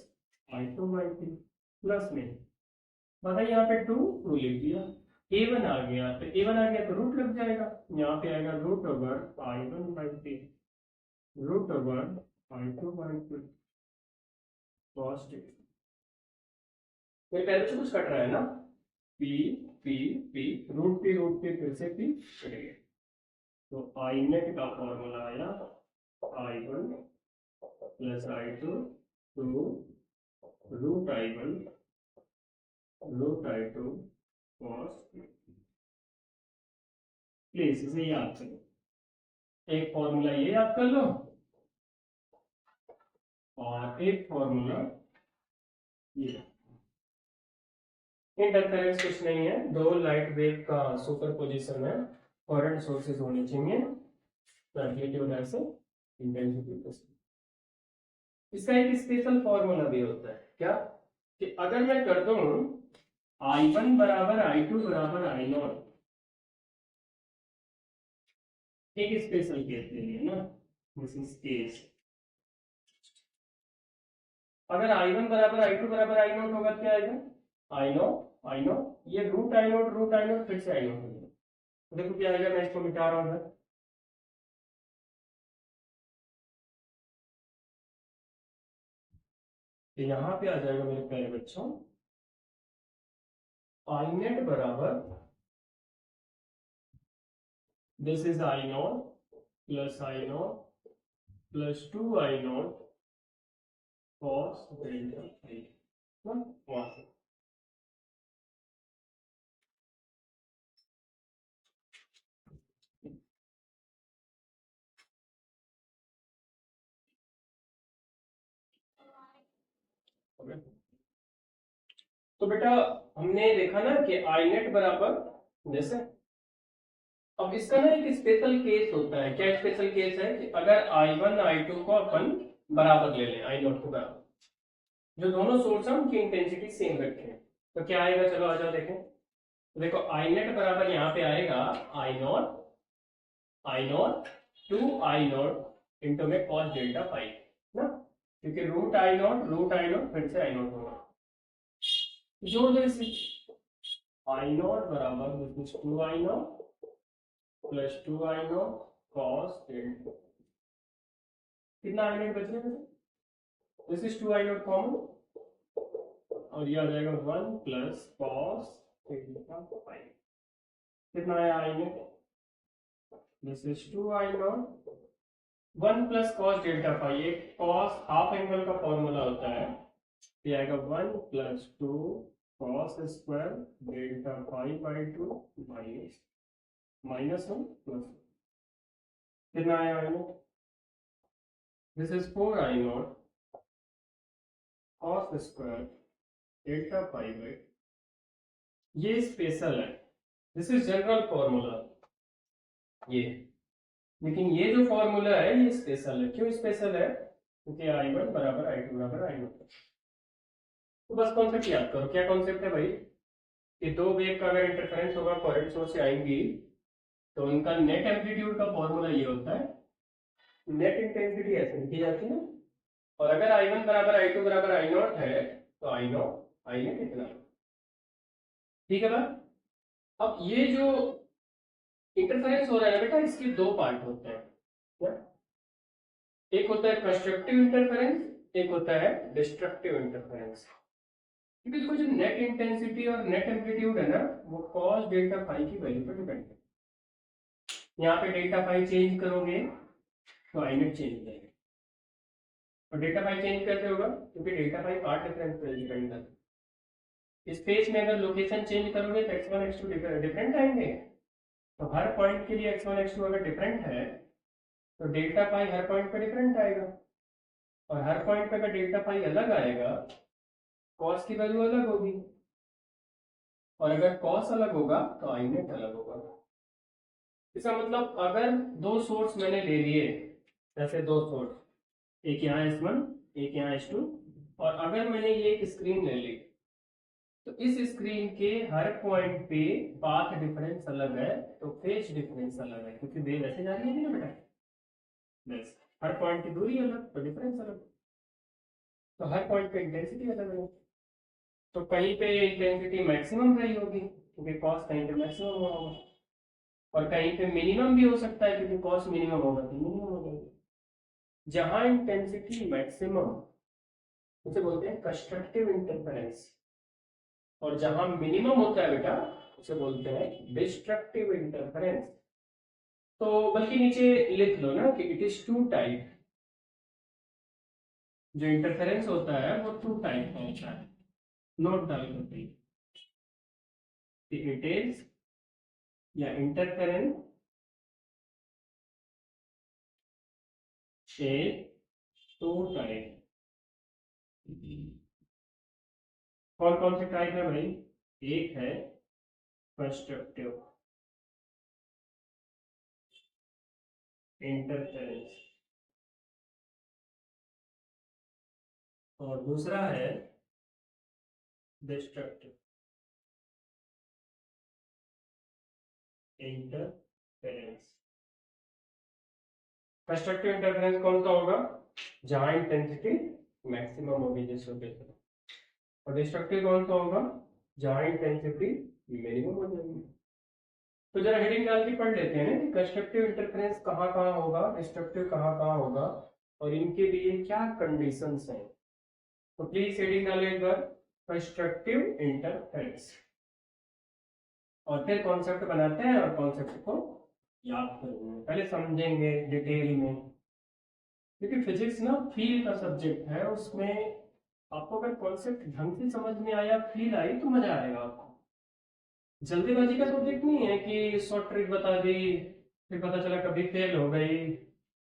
A: I2 by P plus में बताइए यहाँ पे 2 लिख दिया, A1 आ गया तो A1 आ गया तो रूट लग जाएगा, यहाँ पे आएगा root over I1 by p, root over I2 by p cos t. मेरे पहले से कुछ कट रहा है ना, P P P root P फिर से P कट गया। तो आई नेट का फॉर्मूला आया I1 plus I2 two root I1 root I2 cos. Please इसे याद करो, एक फॉर्मूला ये याद कर लो और एक फॉर्मूला ये। इंटरफेरेंस कुछ नहीं है, दो लाइट वेव का सुपरपोजिशन है, करंट सोर्सेज होने चाहिए ताकि की वजह से इंटेंसिटी। इसका एक स्पेशल फॉर्मूला भी होता है क्या, कि अगर मैं कर दूं I1 बराबर I2 बराबर I0, एक स्पेशल केस के लिए ना, दिस इज केस। अगर I1 बराबर I2 बराबर I0 होगा क्या आएगा, I0 ये रूट I0 फिर से I0 हो गया। तो देखो क्या आएगा, मैं इसको मिटा रहा हूं। तो यहां पे आ जाएगा मेरे प्यारे बच्चों, आई नेट बराबर this is I0 plus 2I0 cos delta आई। वहां से तो बेटा हमने देखा ना कि आई नेट बराबर जैसे, अब इसका ना एक स्पेशल केस होता है। क्या स्पेशल केस है कि अगर I1 I2 को अपन बराबर ले लें, I0 को बराबर, जो दोनों सोर्स है उनकी इंटेंसिटी सेम रखें, तो क्या आएगा, चलो आ जाओ देखें। तो देखो आई नेट बराबर यहाँ पे आएगा I0 2I0 इंटू में कॉस डेल्टा पाई ना, क्योंकि रूट I0 फिर से I0 होगा, जोड़ दो इसे। I0 बराबर 2I0 plus 2I0 cos delta, कितना I0 बच रहा है, दिस इज 2I0 कॉमन और ये आ जाएगा 1 प्लस कॉस डेल्टा पाई। कितना आया I0, दिस इज 2I0 1 प्लस कॉस डेल्टा पाई, एक कॉस हाफ एंगल का फॉर्मूला होता है, ये आएगा 1 plus 2 cos square delta pi by 2 minus 1 plus, कितना आया I0, this is 4I0 cos square delta pi by. ये स्पेशल है, दिस इज जनरल फॉर्मूला ये, लेकिन ये जो फॉर्मूला है ये स्पेशल है। क्यों स्पेशल है, क्योंकि I1 बराबर I2 बराबर I0। तो बस कॉन्सेप्ट याद करो, क्या कॉन्सेप्ट है भाई, कि दो वेव का अगर इंटरफेरेंस होगा कोहेरेंट सोर्स से आएंगी तो उनका नेट एम्पलीट्यूड का फॉर्मूला ये होता है, नेट इंटेंसिटी ऐसे लिखी जाती है। और अगर I1 बराबर I2 बराबर I0 है तो I नेट इतना। ठीक है बात। अब ये जो इंटरफेरेंस हो रहा है ना बेटा, इसके दो पार्ट होते हैं क्या? एक होता है कंस्ट्रक्टिव इंटरफेरेंस, एक होता है डिस्ट्रक्टिव इंटरफेरेंस। क्योंकि देखो जो नेट इंटेंसिटी और नेट एम्पलीट्यूड है ना, वो कॉस डेल्टा फाई की वैल्यू पर डिपेंड है। यहाँ पे डेल्टा फाई चेंज करोगे तो आई नेट चेंज हो जाएगा। और डेल्टा फाई चेंज कैसे होगा? क्योंकि डेल्टा फाई पार्ट डिफरेंस पर डिपेंड है। स्पेस में अगर लोकेशन चेंज करोगे तो x1 x2 डिफरेंट आएंगे। तो हर पॉइंट के लिए x1 x2 अगर डिफरेंट है तो डेल्टा पाई हर पॉइंट पे डिफरेंट आएगा। और हर पॉइंट पे अगर डेल्टा पाई अलग आएगा, कॉस की वैल्यू अलग होगी। और अगर कॉस अलग होगा तो आई नेट अलग होगा। इसका मतलब अगर दो सोर्स मैंने ले लिए, जैसे दो सोर्स, एक यहाँ S1 एक यहाँ S2, और अगर मैंने ये एक स्क्रीन ले ली तो इस स्क्रीन के हर पॉइंट पे पाथ डिफरेंस अलग है तो फेज डिफरेंस अलग है, क्योंकि वेव ऐसे जा रही है ना बेटा। बस हर पॉइंट की दूरी अलग तो डिफरेंस अलग, तो हर पॉइंट पे इंटेंसिटी अलग है। तो कहीं पे इंटेंसिटी मैक्सिमम रही होगी क्योंकि कॉस कहीं पे मैक्सिमम हुआ होगा, और कहीं पे मिनिमम भी हो सकता है क्योंकि कॉस मिनिमम होगा तो मिनिमम हो जाएगी। जहां इंटेंसिटी मैक्सिमम उसे बोलते हैं कंस्ट्रक्टिव इंटरफेरेंस, और जहां मिनिमम होता है बेटा उसे बोलते हैं डिस्ट्रक्टिव इंटरफेरेंस। तो बल्कि नीचे लिख लो ना कि इट इज टू टाइप, जो इंटरफेरेंस होता है वो टू टाइप का होता है। नोट डाल करके इट इज या इंटरफेरेंस इज टू टाइप। कौन कौन से टाइप है भाई? एक है कंस्ट्रक्टिव इंटरफेरेंस और दूसरा है डिस्ट्रक्टिव इंटरफेरेंस। कंस्ट्रक्टिव इंटरफेरेंस कौन सा होगा? जहां इंटेंसिटी मैक्सिमम होगी जिस लोकेशन। और डिस्ट्रक्टिव कौन सा होगा? जहां इंटेंसिटी मिनिमम हो जाएगी। तो जरा हेडिंग डाल के पढ़ लेते हैं ना कि कंस्ट्रक्टिव इंटरफेरेंस कहाँ कहाँ होगा, डिस्ट्रक्टिव कहाँ कहाँ होगा, और इनके लिए क्या कंडीशंस हैं। तो प्लीज हेडिंग डालें एक बार, कंस्ट्रक्टिव इंटरफेरेंस, और फिर कॉन्सेप्ट बनाते हैं और कॉन्सेप्ट को याद करेंगे, पहले समझेंगे डिटेल में। क्योंकि फिजिक्स ना फील का सब्जेक्ट है, उसमें आपको अगर कॉन्सेप्ट ढंग से समझ में आया, फील आई, तो मजा आएगा आपको। जल्दीबाजी का सब्जेक्ट नहीं है कि शॉर्ट ट्रिक बता दी फिर पता चला कभी फेल हो गई,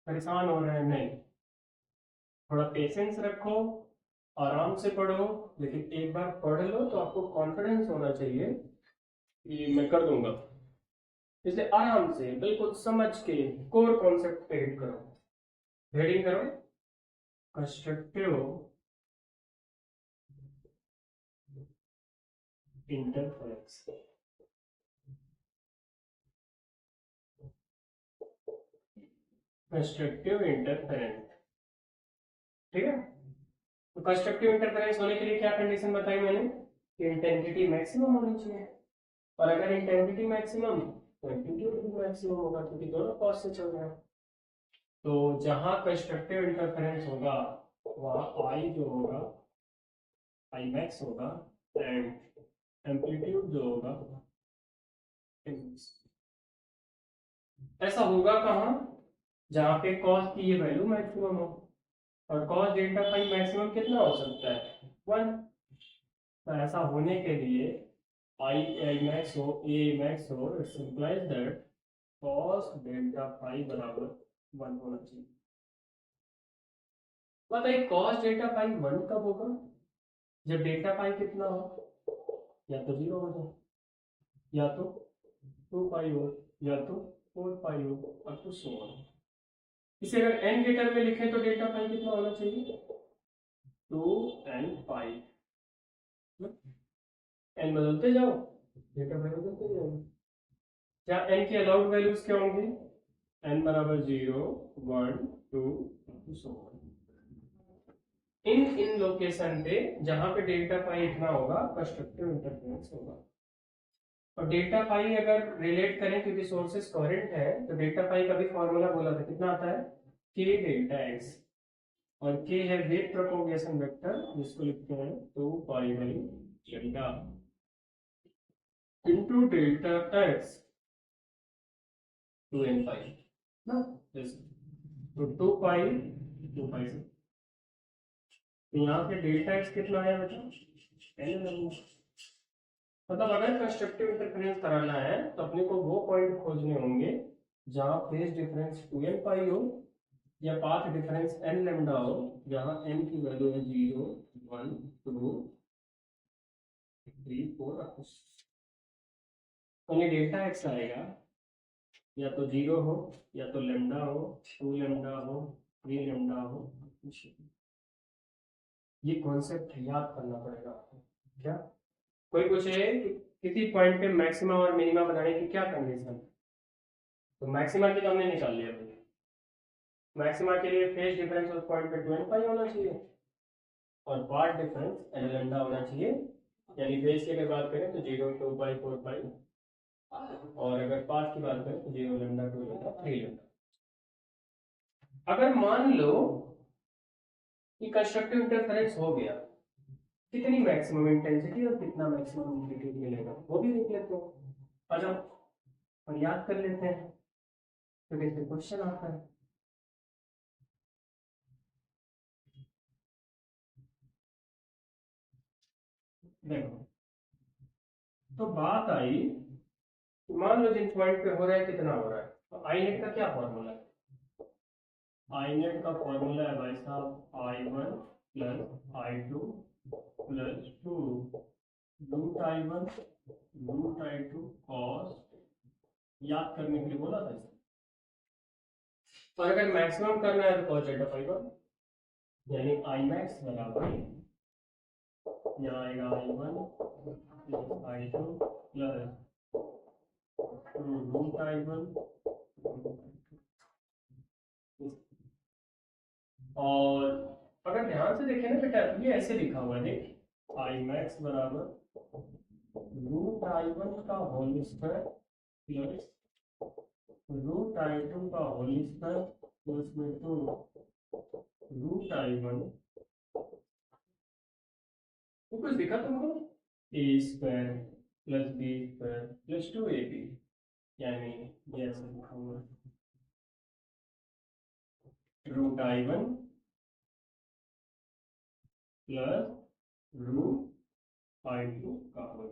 A: परेशान हो रहे हैं, नहीं। थोड़ा पेशेंस रखो, आराम से पढ़ो, लेकिन एक बार पढ़ लो तो आपको कॉन्फिडेंस होना चाहिए कि मैं कर दूंगा। इसलिए आराम से बिल्कुल समझ के कोर कॉन्सेप्ट पे हिट करो। हेडिंग करो कंस्ट्रक्टिव इंटरफेरेंस। कंस्ट्रक्टिव इंटरफेरेंस, ठीक है। तो कंस्ट्रक्टिव इंटरफेरेंस होने के लिए क्या कंडीशन बताई मैंने कि इंटेंसिटी मैक्सिमम होनी चाहिए, और अगर इंटेंसिटी मैक्सिमम तो एम्पलीट्यूड भी मैक्सिमम होगा क्योंकि दोनों कॉस से चल रहे हैं। तो जहां कंस्ट्रक्टिव इंटरफेरेंस होगा वहां आई जो होगा आई मैक्स होगा, एंड एम्पलीट्यूड जो होगा ऐसा होगा कहाँ? जहाँ पे कॉस की ये वैल्यू मैक्सिमम हो, और कॉस डेल्टा फाई मैक्सिमम कितना हो सकता है? 1। तो ऐसा होने के लिए आई आई मैक्स हो, ए मैक्स हो, it's implies that cos delta phi बराबर 1 होना चाहिए। बताइए कॉस डेल्टा फाई 1 कब होगा? जब डेल्टा फाई कितना हो, या तो 0 हो जाए, या तो 2 पाई हो, या तो 4 पाई हो, और तो सो ऑन। इसे अगर n के टर्म में लिखें तो डेल्टा फाई कितना होना चाहिए? 2n पाई। n बदलते जाओ डेटा फाई होगा तो क्या एन की अलाउड वैल्यूज क्या होंगी? एन बराबर 0 1 2 सो इन लोकेशन पे जहां पे डेल्टा पाई इतना होगा कंस्ट्रक्टिव इंटरफेरेंस होगा। और डेल्टा पाई अगर रिलेट करें क्योंकि सोर्सेस कोहेरेंट है तो डेल्टा पाई का भी फॉर्मूला बोला था, कितना आता है? के डेल्टा एक्स। और के है वेव प्रोपोगेशन वेक्टर जिसको लिखते हैं 2 pi by lambda into delta x 2 n पाई ना, तो 2 पाई से तो यहाँ पे डेल्टा एक्स कितना आया बेटा? n। मतलब अगर कंस्ट्रक्टिव इंटरफेरेंस कराना है तो अपने को वो पॉइंट खोजने होंगे जहां फेज डिफरेंस 2n पाई हो या पाथ डिफरेंस n लैम्डा हो, जहां n की वैल्यू है 0 1 2 3 4 यानी डेल्टा एक्स आएगा या तो 0 हो या तो लैम्डा हो, 2 लैम्डा हो, 3 लैम्डा हो। ये कॉन्सेप्ट याद करना पड़ेगा आपको। क्या कोई पूछे कि किसी पॉइंट पे मैक्सिमा और मिनिमा बनाने की क्या कंडीशन, तो मैक्सिमा की तो हमने निकाल लिया भाई। मैक्सिमा के लिए फेज डिफरेंस उस पॉइंट पे 2n पाई होना चाहिए और पार्ट डिफरेंस n लैम्डा होना चाहिए। यानी फेज की अगर बात करें तो 0 2 पाई 4 पाई, और अगर पार्ट की बात करें तो 0 लैम्डा 2 लैम्डा 3 लैम्डा। अगर मान लो कि कंस्ट्रक्टिव इंटरफेरेंस हो गया, कितनी मैक्सिमम इंटेंसिटी और कितना मैक्सिमम एम्पलीट्यूड मिलेगा वो भी देख लेते हैं। आ जाओ और याद कर लेते हैं तो कैसे क्वेश्चन आता है। देखो तो बात आई, मान लो जिन पॉइंट पे हो रहा है कितना हो रहा है, तो आई नेट का क्या फॉर्मूला है? आई नेट का फॉर्मूला है भाई साहब I one plus I two plus two root I one root I two cos, याद करने के लिए बोला था इसे। और अगर मैक्सिमम करना है तो कॉस डेल्टा पाई वन, यानी आई मैक्स बराबर यहाँ आएगा I one plus I two plus root I one. और अगर ध्यान से देखें ना बेटा ये ऐसे लिखा हुआ है, देख आई मैक्स बराबर रूट आई वन का whole square plus root I two का होल स्क्वायर प्लस में टू रूट आई वन, वो कुछ दिखा तुमको? A square plus B square plus 2ab, यानी ये ऐसे लिखा हुआ है root I one plus root I two का होल।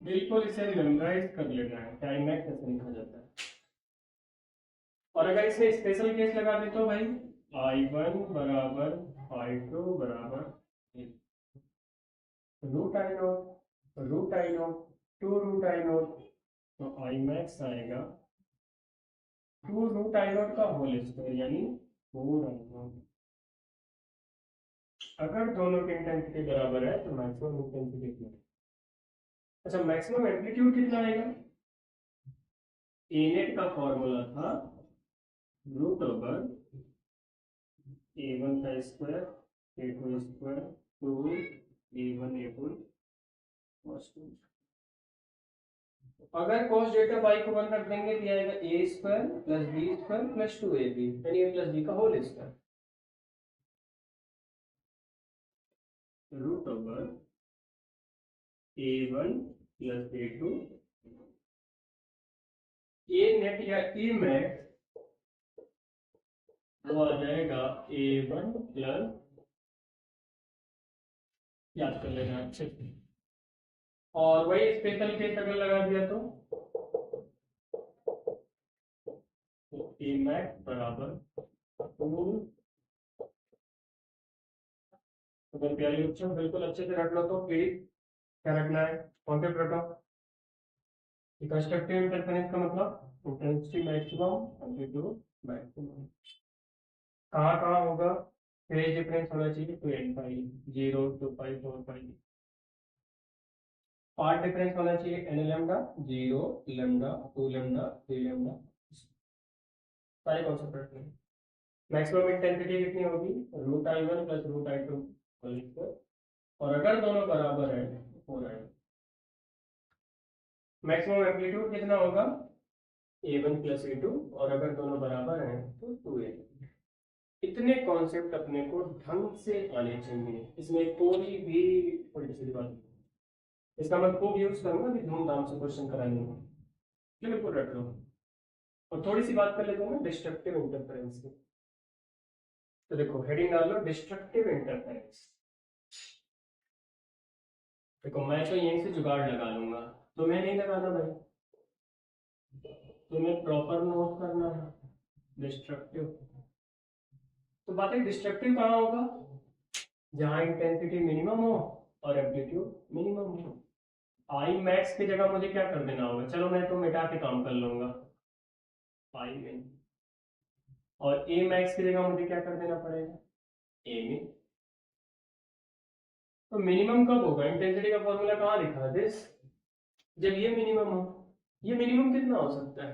A: बिल्कुल इसे मेमोराइज कर लेना है, टाइम मैक्स ऐसे लिखा जाता है। और अगर इसमें स्पेशल केस लगा दे तो भाई आई वन बराबर आई टू बराबर root I naught two root I naught, तो आई मैक्स आएगा टू रूट आई नोट का होल स्क्वायर यानी 4 आई नोट। अगर दोनों की इंटेंसिटी बराबर है तो मैक्सिमम इंटेंसिटी कितना है? अच्छा मैक्सिमम एम्पलीट्यूड कितना आएगा? ए नेट का फॉर्मूला था रूट ओवर ए वन का square A two square two A one A two cos two. अगर cos डेल्टा पाई को 1 रख देंगे तो आएगा A square plus B square plus 2ab यानी a प्लस बी का whole square root over A one plus A two. A net या A max वो आ जाएगा ए वन प्लस, याद कर लेना अच्छे से। और वही स्पेशल केस अगर लगा दिया तो ए मैक्स बराबर टू। अगर प्यारे बच्चों बिल्कुल अच्छे से रख लो तो प्लीज क्या रखना है, कॉन्सेप्ट रखो। कंस्ट्रक्टिव इंटरफेरेंस का मतलब इंटेंसिटी मैक्सिमम एम्पलीट्यूड मैक्सिमम कहाँ कहाँ होगा, फेज डिफरेंस होना चाहिए 2n पाई 0 2 पाई 4 पाई। पार्ट डिफरेंस होना चाहिए n lambda, 0 lambda, 2 lambda, 3 lambda, सारे कॉन्सेप्ट रखने हैं। मैक्सिमम इंटेंसिटी कितनी होगी, root I one plus root I two whole square, और अगर दोनों बराबर है तो 4i। मैक्सिमम एम्पलीट्यूड कितना होगा, a1 प्लस a2, और अगर दोनों बराबर हैं तो 2a। इतने कॉन्सेप्ट अपने को ढंग से आने चाहिए, इसमें कोई भी उल्टी सीधी बात नहीं। इसका मैं खूब यूज करूंगा कि धूमधाम से क्वेश्चन कराने में, बिल्कुल रख लो। और थोड़ी सी बात कर लेते हैं ना डिस्ट्रक्टिव इंटरफेरेंस की। तो देखो हेडिंग डाल लो डिस्ट्रक्टिव इंटरफेरेंस। देखो मैं तो यहीं से जुगाड़ लगा लूंगा, तुम्हें नहीं लगाना भाई, तुम्हें प्रॉपर नोट करना है डिस्ट्रक्टिव। तो बात है डिस्ट्रक्टिव कहाँ होगा, जहां इंटेंसिटी मिनिमम हो और एम्पलीट्यूड मिनिमम हो। आई मैक्स की जगह मुझे क्या कर देना होगा, चलो मैं तो मिटा के काम कर लूंगा आई में, और ए मैक्स की जगह मुझे क्या कर देना पड़ेगा, ए में। तो मिनिमम कब होगा, इंटेंसिटी का फॉर्मूला कहाँ लिखा है दिस, जब ये मिनिमम हो। ये मिनिमम कितना हो सकता है,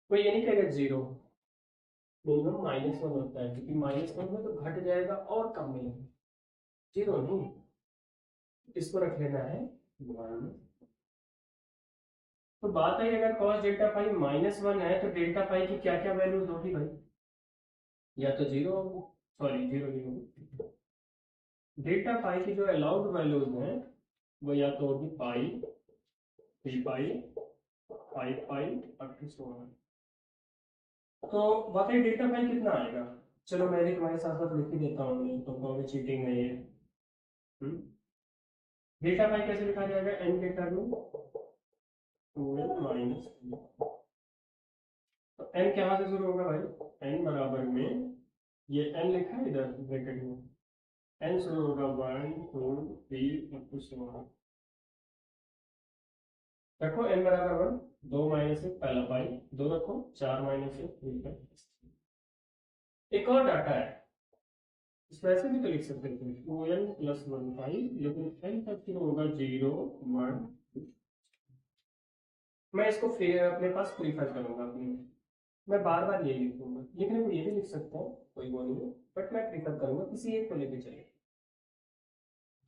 A: कोई ये नहीं कहेगा 0, मिनिमम -1 होता है, क्योंकि -1 में तो घट जाएगा और कम मिलेगा, 0 नहीं। इसको रख लेना है 1। तो बात आई अगर cos डेल्टा फाई -1 है तो डेल्टा फाई की क्या क्या वैल्यूज होगी भाई, या तो 0 होगी, सॉरी 0 नहीं होगी, डेल्टा फाई की जो अलाउड वैल्यूज हैं वो या तो होगी पाई, 3 पाई, 5 पाई, अप टू 100। तो बात है डेल्टा फाई कितना आएगा, चलो मैं भी तुम्हारे साथ साथ लिख ही देता हूँ, नहीं तुम कहोगे चीटिंग है ये। डेल्टा फाई कैसे लिखा जाएगा, एन के टर्म में 2n माइनस, तो n कहाँ से शुरू होगा भाई, n बराबर में, ये n लिखा है इधर ब्रैकेट में, n शुरू होगा 1 2 3 अप टू 7। रखो n बराबर 1, 2 माइनस 1 पहला पाई, 2 रखो, 4 माइनस 1 3 पाई। एक और डाटा है, इसको ऐसे भी तो लिख सकते थे 2n प्लस 1 पाई, लेकिन n तक शुरू होगा 0 1 2। मैं इसको फिर अपने पास प्रीफर करूंगा अपने, मैं बार बार ये लिखूंगा, लिखने को ये भी लिख सकता हूँ, कोई वो नहीं है, बट मैं प्रीफर करूंगा किसी एक को लेके चलिए।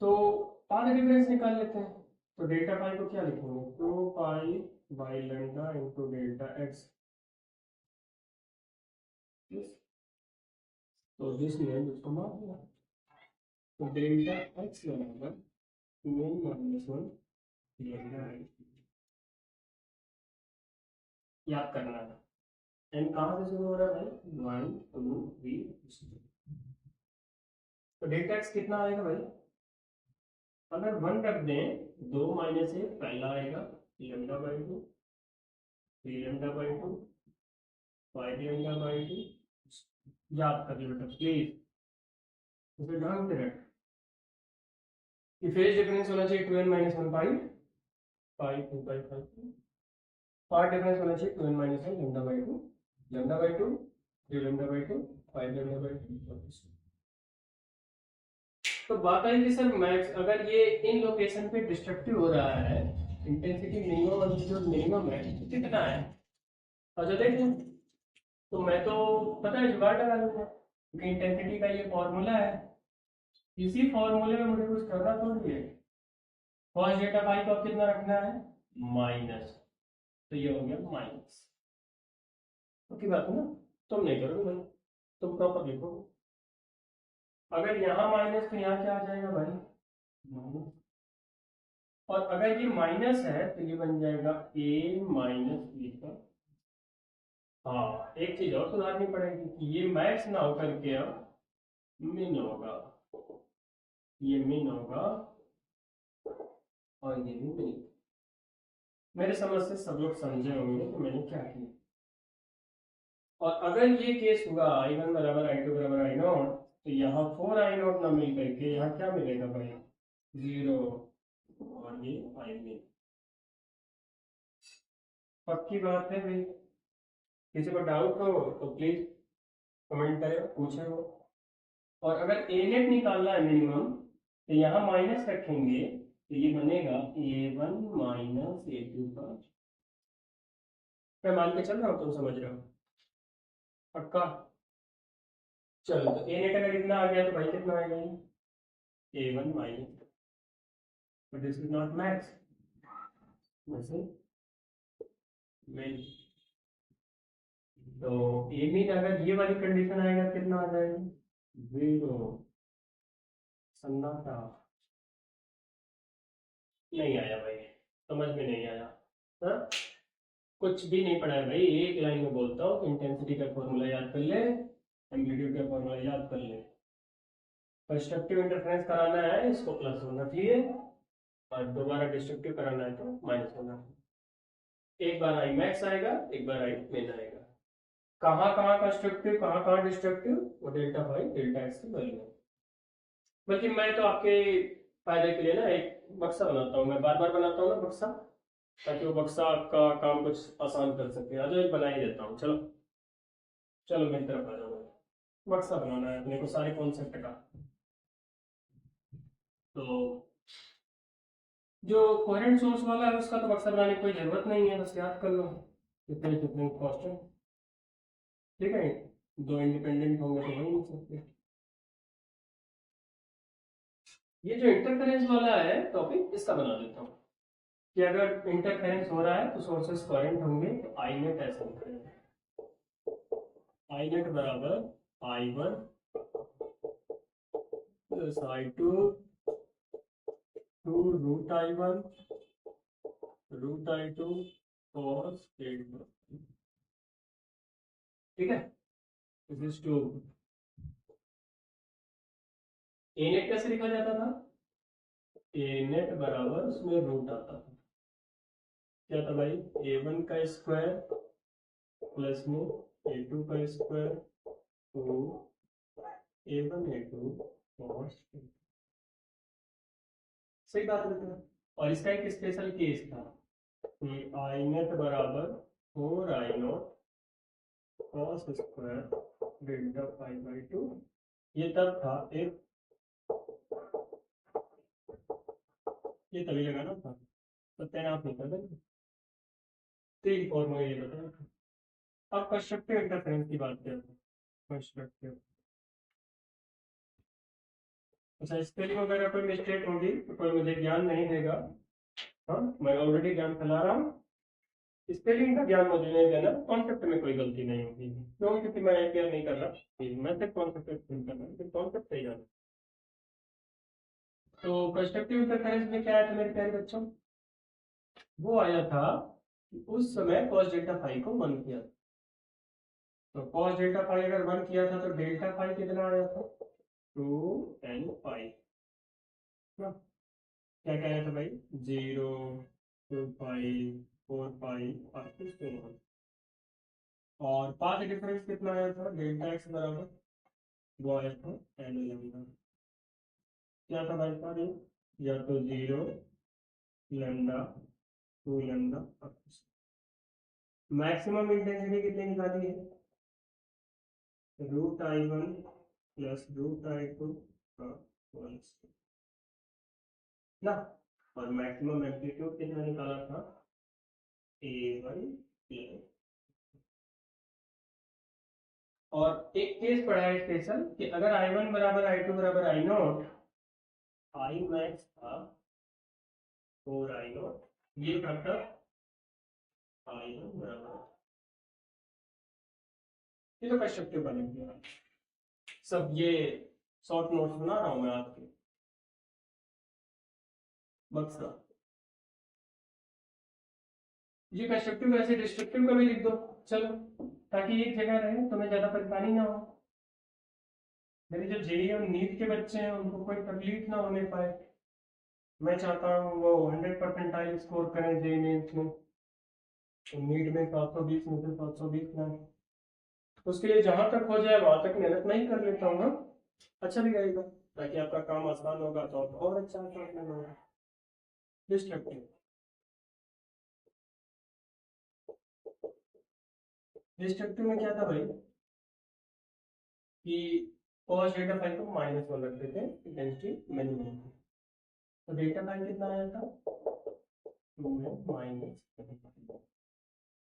A: तो पाथ डिफरेंस निकाल लेते हैं, तो डेल्टा पाई को क्या लिखेंगे, 2 pi by lambda into delta x, तो दिस में उसको मार दिया, तो डेल्टा एक्स बराबर 2n माइनस 1 डेल्टा एक्स, याद करना है एन कहाँ से शुरू हो रहा है भाई, 1 2 3। तो डेल्टा एक्स कितना आएगा भाई, अगर 1 रख दें, 2 माइनस 1 पहला आएगा lambda by 2, 3 lambda by 2, 5 lambda by 2। याद कर लो बेटा प्लीज, इसे ढंग से रख। ये फेज डिफरेंस होना चाहिए 2n माइनस 1 पाई, 2 पाई 5। पार्ट डिफरेंस होना चाहिए 2n minus 1 lambda by 2, lambda by 2, 3 lambda by 2, 5 lambda by 2। तो बात आई कि सर मैक्स अगर ये इन लोकेशन पे डिस्ट्रक्टिव हो रहा है, इंटेंसिटी मिनिमम और जो मिनिमम है कितना है, अच्छा देखो, तो मैं तो पता है जुगाड़ लगा लूंगा, क्योंकि इंटेंसिटी का ये फॉर्मूला है, इसी फॉर्मूले में मुझे कुछ करना थोड़ी है। कॉस डेल्टा फाई को अब कितना रखना है, माइनस, तो ये हो गया माइनस, ओके बात है ना, तुम नहीं करोगे भाई, तुम प्रॉपर लिखो, अगर यहाँ माइनस तो यहाँ क्या आ जाएगा भाई माइनस, और अगर ये माइनस है तो ये बन जाएगा a माइनस बी का। हाँ एक चीज और सुधारनी पड़ेगी कि ये मैक्स ना होकर के अब मिन होगा, ये मिन होगा और ये भी मिन। मेरे समझ से सब लोग समझे होंगे कि मैंने क्या किया। और अगर ये केस हुआ I1 बराबर I2 बराबर I0, तो यहाँ 4I0 ना मिल करके यहाँ क्या मिलेगा भाई 0, और ये I में। पक्की बात है भाई, किसी को डाउट हो तो प्लीज कमेंट करें, पूछे हो। और अगर ए नेट निकालना है मिनिमम, तो यहाँ माइनस रखेंगे, तो ये बनेगा A1 माइनस A2 का, मैं मान के चल रहा हूँ, तुम समझ रहे हो पक्का। चलो तो ए नेट अगर कितना आ गया तो भाई कितना आएगा A1 minus, but this is not max, वैसे मेन। तो ए मीन अगर ये वाली कंडीशन आएगा कितना आ जाएगा, 0, सन्नाटा। नहीं आया भाई, समझ में नहीं आया। हाँ, कुछ भी नहीं पढ़ा है भाई, एक लाइन में बोलता हूँ, इंटेंसिटी का फॉर्मूला याद कर ले, एम्पलीट्यूड का फॉर्मूला याद कर ले, कंस्ट्रक्टिव इंटरफेरेंस कराना है इसको प्लस होना चाहिए, और दोबारा डिस्ट्रक्टिव कराना है तो माइनस होना चाहिए। एक बार आई मैक्स आएगा, एक बार आई मिन आएगा। कहाँ कहाँ कंस्ट्रक्टिव कहाँ कहाँ डिस्ट्रक्टिव, वो डेल्टा फाइव डेल्टा एक्स की वैल्यू है। बल्कि मैं तो आपके फायदे के लिए ना एक बक्सा बनाता हूँ, मैं बार बार बनाता हूँ ना बक्सा, ताकि वो बक्सा आपका काम कुछ आसान कर सके। आज एक बना ही देता हूँ, चलो चलो मेरी तरफ आ जाओ, बक्सा बनाना है अपने को सारे कॉन्सेप्ट का। तो जो कोहेरेंट सोर्स वाला है उसका तो बक्सा बनाने की कोई जरूरत नहीं है, बस याद कर लो कितने कितने कांस्टेंट, ठीक है। दो इंडिपेंडेंट होंगे तो वही नहीं सकते। ये जो इंटरफेरेंस वाला है टॉपिक, इसका बना देता हूँ कि अगर इंटरफेरेंस हो रहा है तो सोर्सेस कोहेरेंट होंगे, तो आई नेट ऐसे लिखेंगे, आई नेट बराबर I1 plus I2 two root I1 root I2 cos A2, ठीक है। This is to A net कैसे लिखा जाता था, ए नेट बराबर उसमें रूट आता था, क्या था भाई, A1 का स्क्वायर प्लस में A2 का square to A1 A2 cos, सही बात है। और इसका एक स्पेशल केस था कि आई नेट बराबर 4I0 cos square delta five by two, ये तब था एक, ये तभी लगाना था, तो तेना आप नहीं कर देंगे, तीन फॉर्मूले ये बताया था। अब कंस्ट्रक्टिव इंटरफेरेंस की बात करते हैं, कंस्ट्रक्टिव। अच्छा, स्पेलिंग वगैरह कोई मिस्टेक होगी तो कोई मुझे ज्ञान नहीं देगा, हाँ मैं ऑलरेडी ज्ञान फैला रहा हूँ, स्पेलिंग का ज्ञान मुझे नहीं देना, कॉन्सेप्ट में कोई गलती नहीं होगी, क्यों, क्योंकि मैं केयर नहीं कर रहा, मैं सिर्फ कॉन्सेप्ट एक्सप्लेन कर रहा हूँ, सिर्फ कॉन्सेप्ट सही जाना। तो कंस्ट्रक्टिव इंटरफेरेंस में क्या आया था मेरे प्यारे बच्चों, वो आया था कि उस समय cos डेल्टा फाइव को 1 किया था, तो cos डेल्टा फाइव अगर 1 किया था तो डेल्टा फाइव कितना आया था, 2n5 ना, क्या क्या आया था भाई, 0, 2 पाई, 4 पाई, और पाथ डिफरेंस कितना आया था, डेल्टा एक्स बराबर वो आया था n लैम्डा, क्या था भाई साहब, या तो 0 लैम्डा 2 लैम्डा। मैक्सिमम इंटेंसिटी कितनी निकाली है, √I1 प्लस √I2 का होल स्क्वायर ना, और मैक्सिमम एम्पलीट्यूड कितना निकाला था, A1 प्लस, और एक केस पढ़ा है स्पेशल कि अगर I1 बराबर I2 बराबर I0, आई मैक्स था 4I0, ये मतलब I1 बराबर, ये तो कंस्ट्रक्टिव बनेगा सब, ये शॉर्ट नोट्स बना रहा हूँ मैं आपके बक्सा, ये कंस्ट्रक्टिव ऐसे डिस्ट्रक्टिव का भी लिख दो, चलो, ताकि एक जगह रहे तुम्हें ज्यादा परेशानी ना हो, मेरे जो जेई और नीट के बच्चे हैं उनको कोई तकलीफ ना होने पाए, मैं चाहता हूँ वो 100% स्कोर करें जेई मेंस में, तो नीट में 720 में से 720 लाए, उसके लिए जहां तक हो जाए वहां तक मेहनत नहीं कर लेता हूँ ना, अच्छा भी रहेगा, ताकि आपका काम आसान होगा तो और अच्छा काम होगा। डिस्ट्रक्टिव, डिस्ट्रक्टिव में क्या था भाई कि cos डेल्टा फाइव को -1 रखते थे, इंटेंसिटी मिनिमम, तो डेल्टा टाइम कितना आया था 2n माइनस,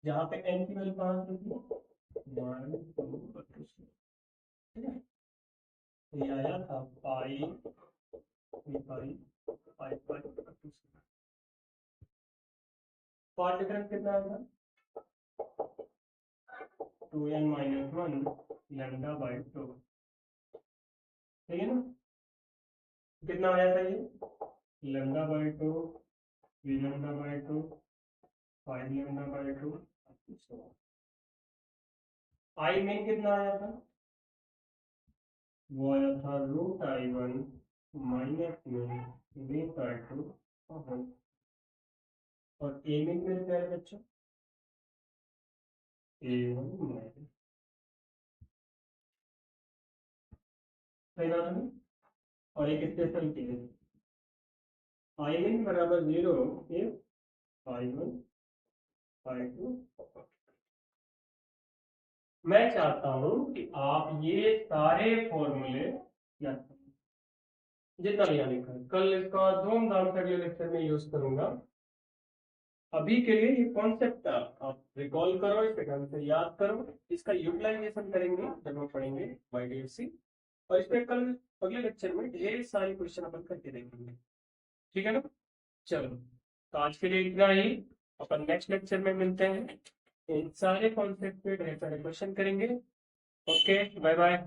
A: जहाँ पे n की वैल्यू कहाँ से थी 1 2 और 2, ठीक है। ये आया था पाई पाई पाई पाई और 2। पार्ट डिफरेंस कितना आया था 2n माइनस 1 लैम्डा बाई 2, ठीक है ना। कितना आया था ये lambda by 2 v lambda by 2 5 lambda by 2। I mean कितना आया था वो आया था रूट i1 माइनस में वी बाई 2 और ए मीन में क्या है बच्चों a1 माइनस, सही बात है। और एक स्पेशल केस आई मीन बराबर 0 if i1 i2। मैं चाहता हूं कि आप ये सारे फॉर्मूले याद करें, जितना भी यहाँ लिखा है। कल इसका धूमधाम से अगले लेक्चर में यूज करूंगा। अभी के लिए ये कॉन्सेप्ट आप रिकॉल करो, इसे ढंग से याद करो, इसका यूटिलाइजेशन करेंगे जब हम पढ़ेंगे YDFC। और इस पे कल अगले लेक्चर में ढेर सारे क्वेश्चन अपन करके देखेंगे, ठीक है ना। चलो, तो आज के लिए इतना ही, अपन नेक्स्ट लेक्चर में मिलते हैं। इन सारे कॉन्सेप्ट पे ढेर सारे क्वेश्चन करेंगे। Okay, bye bye.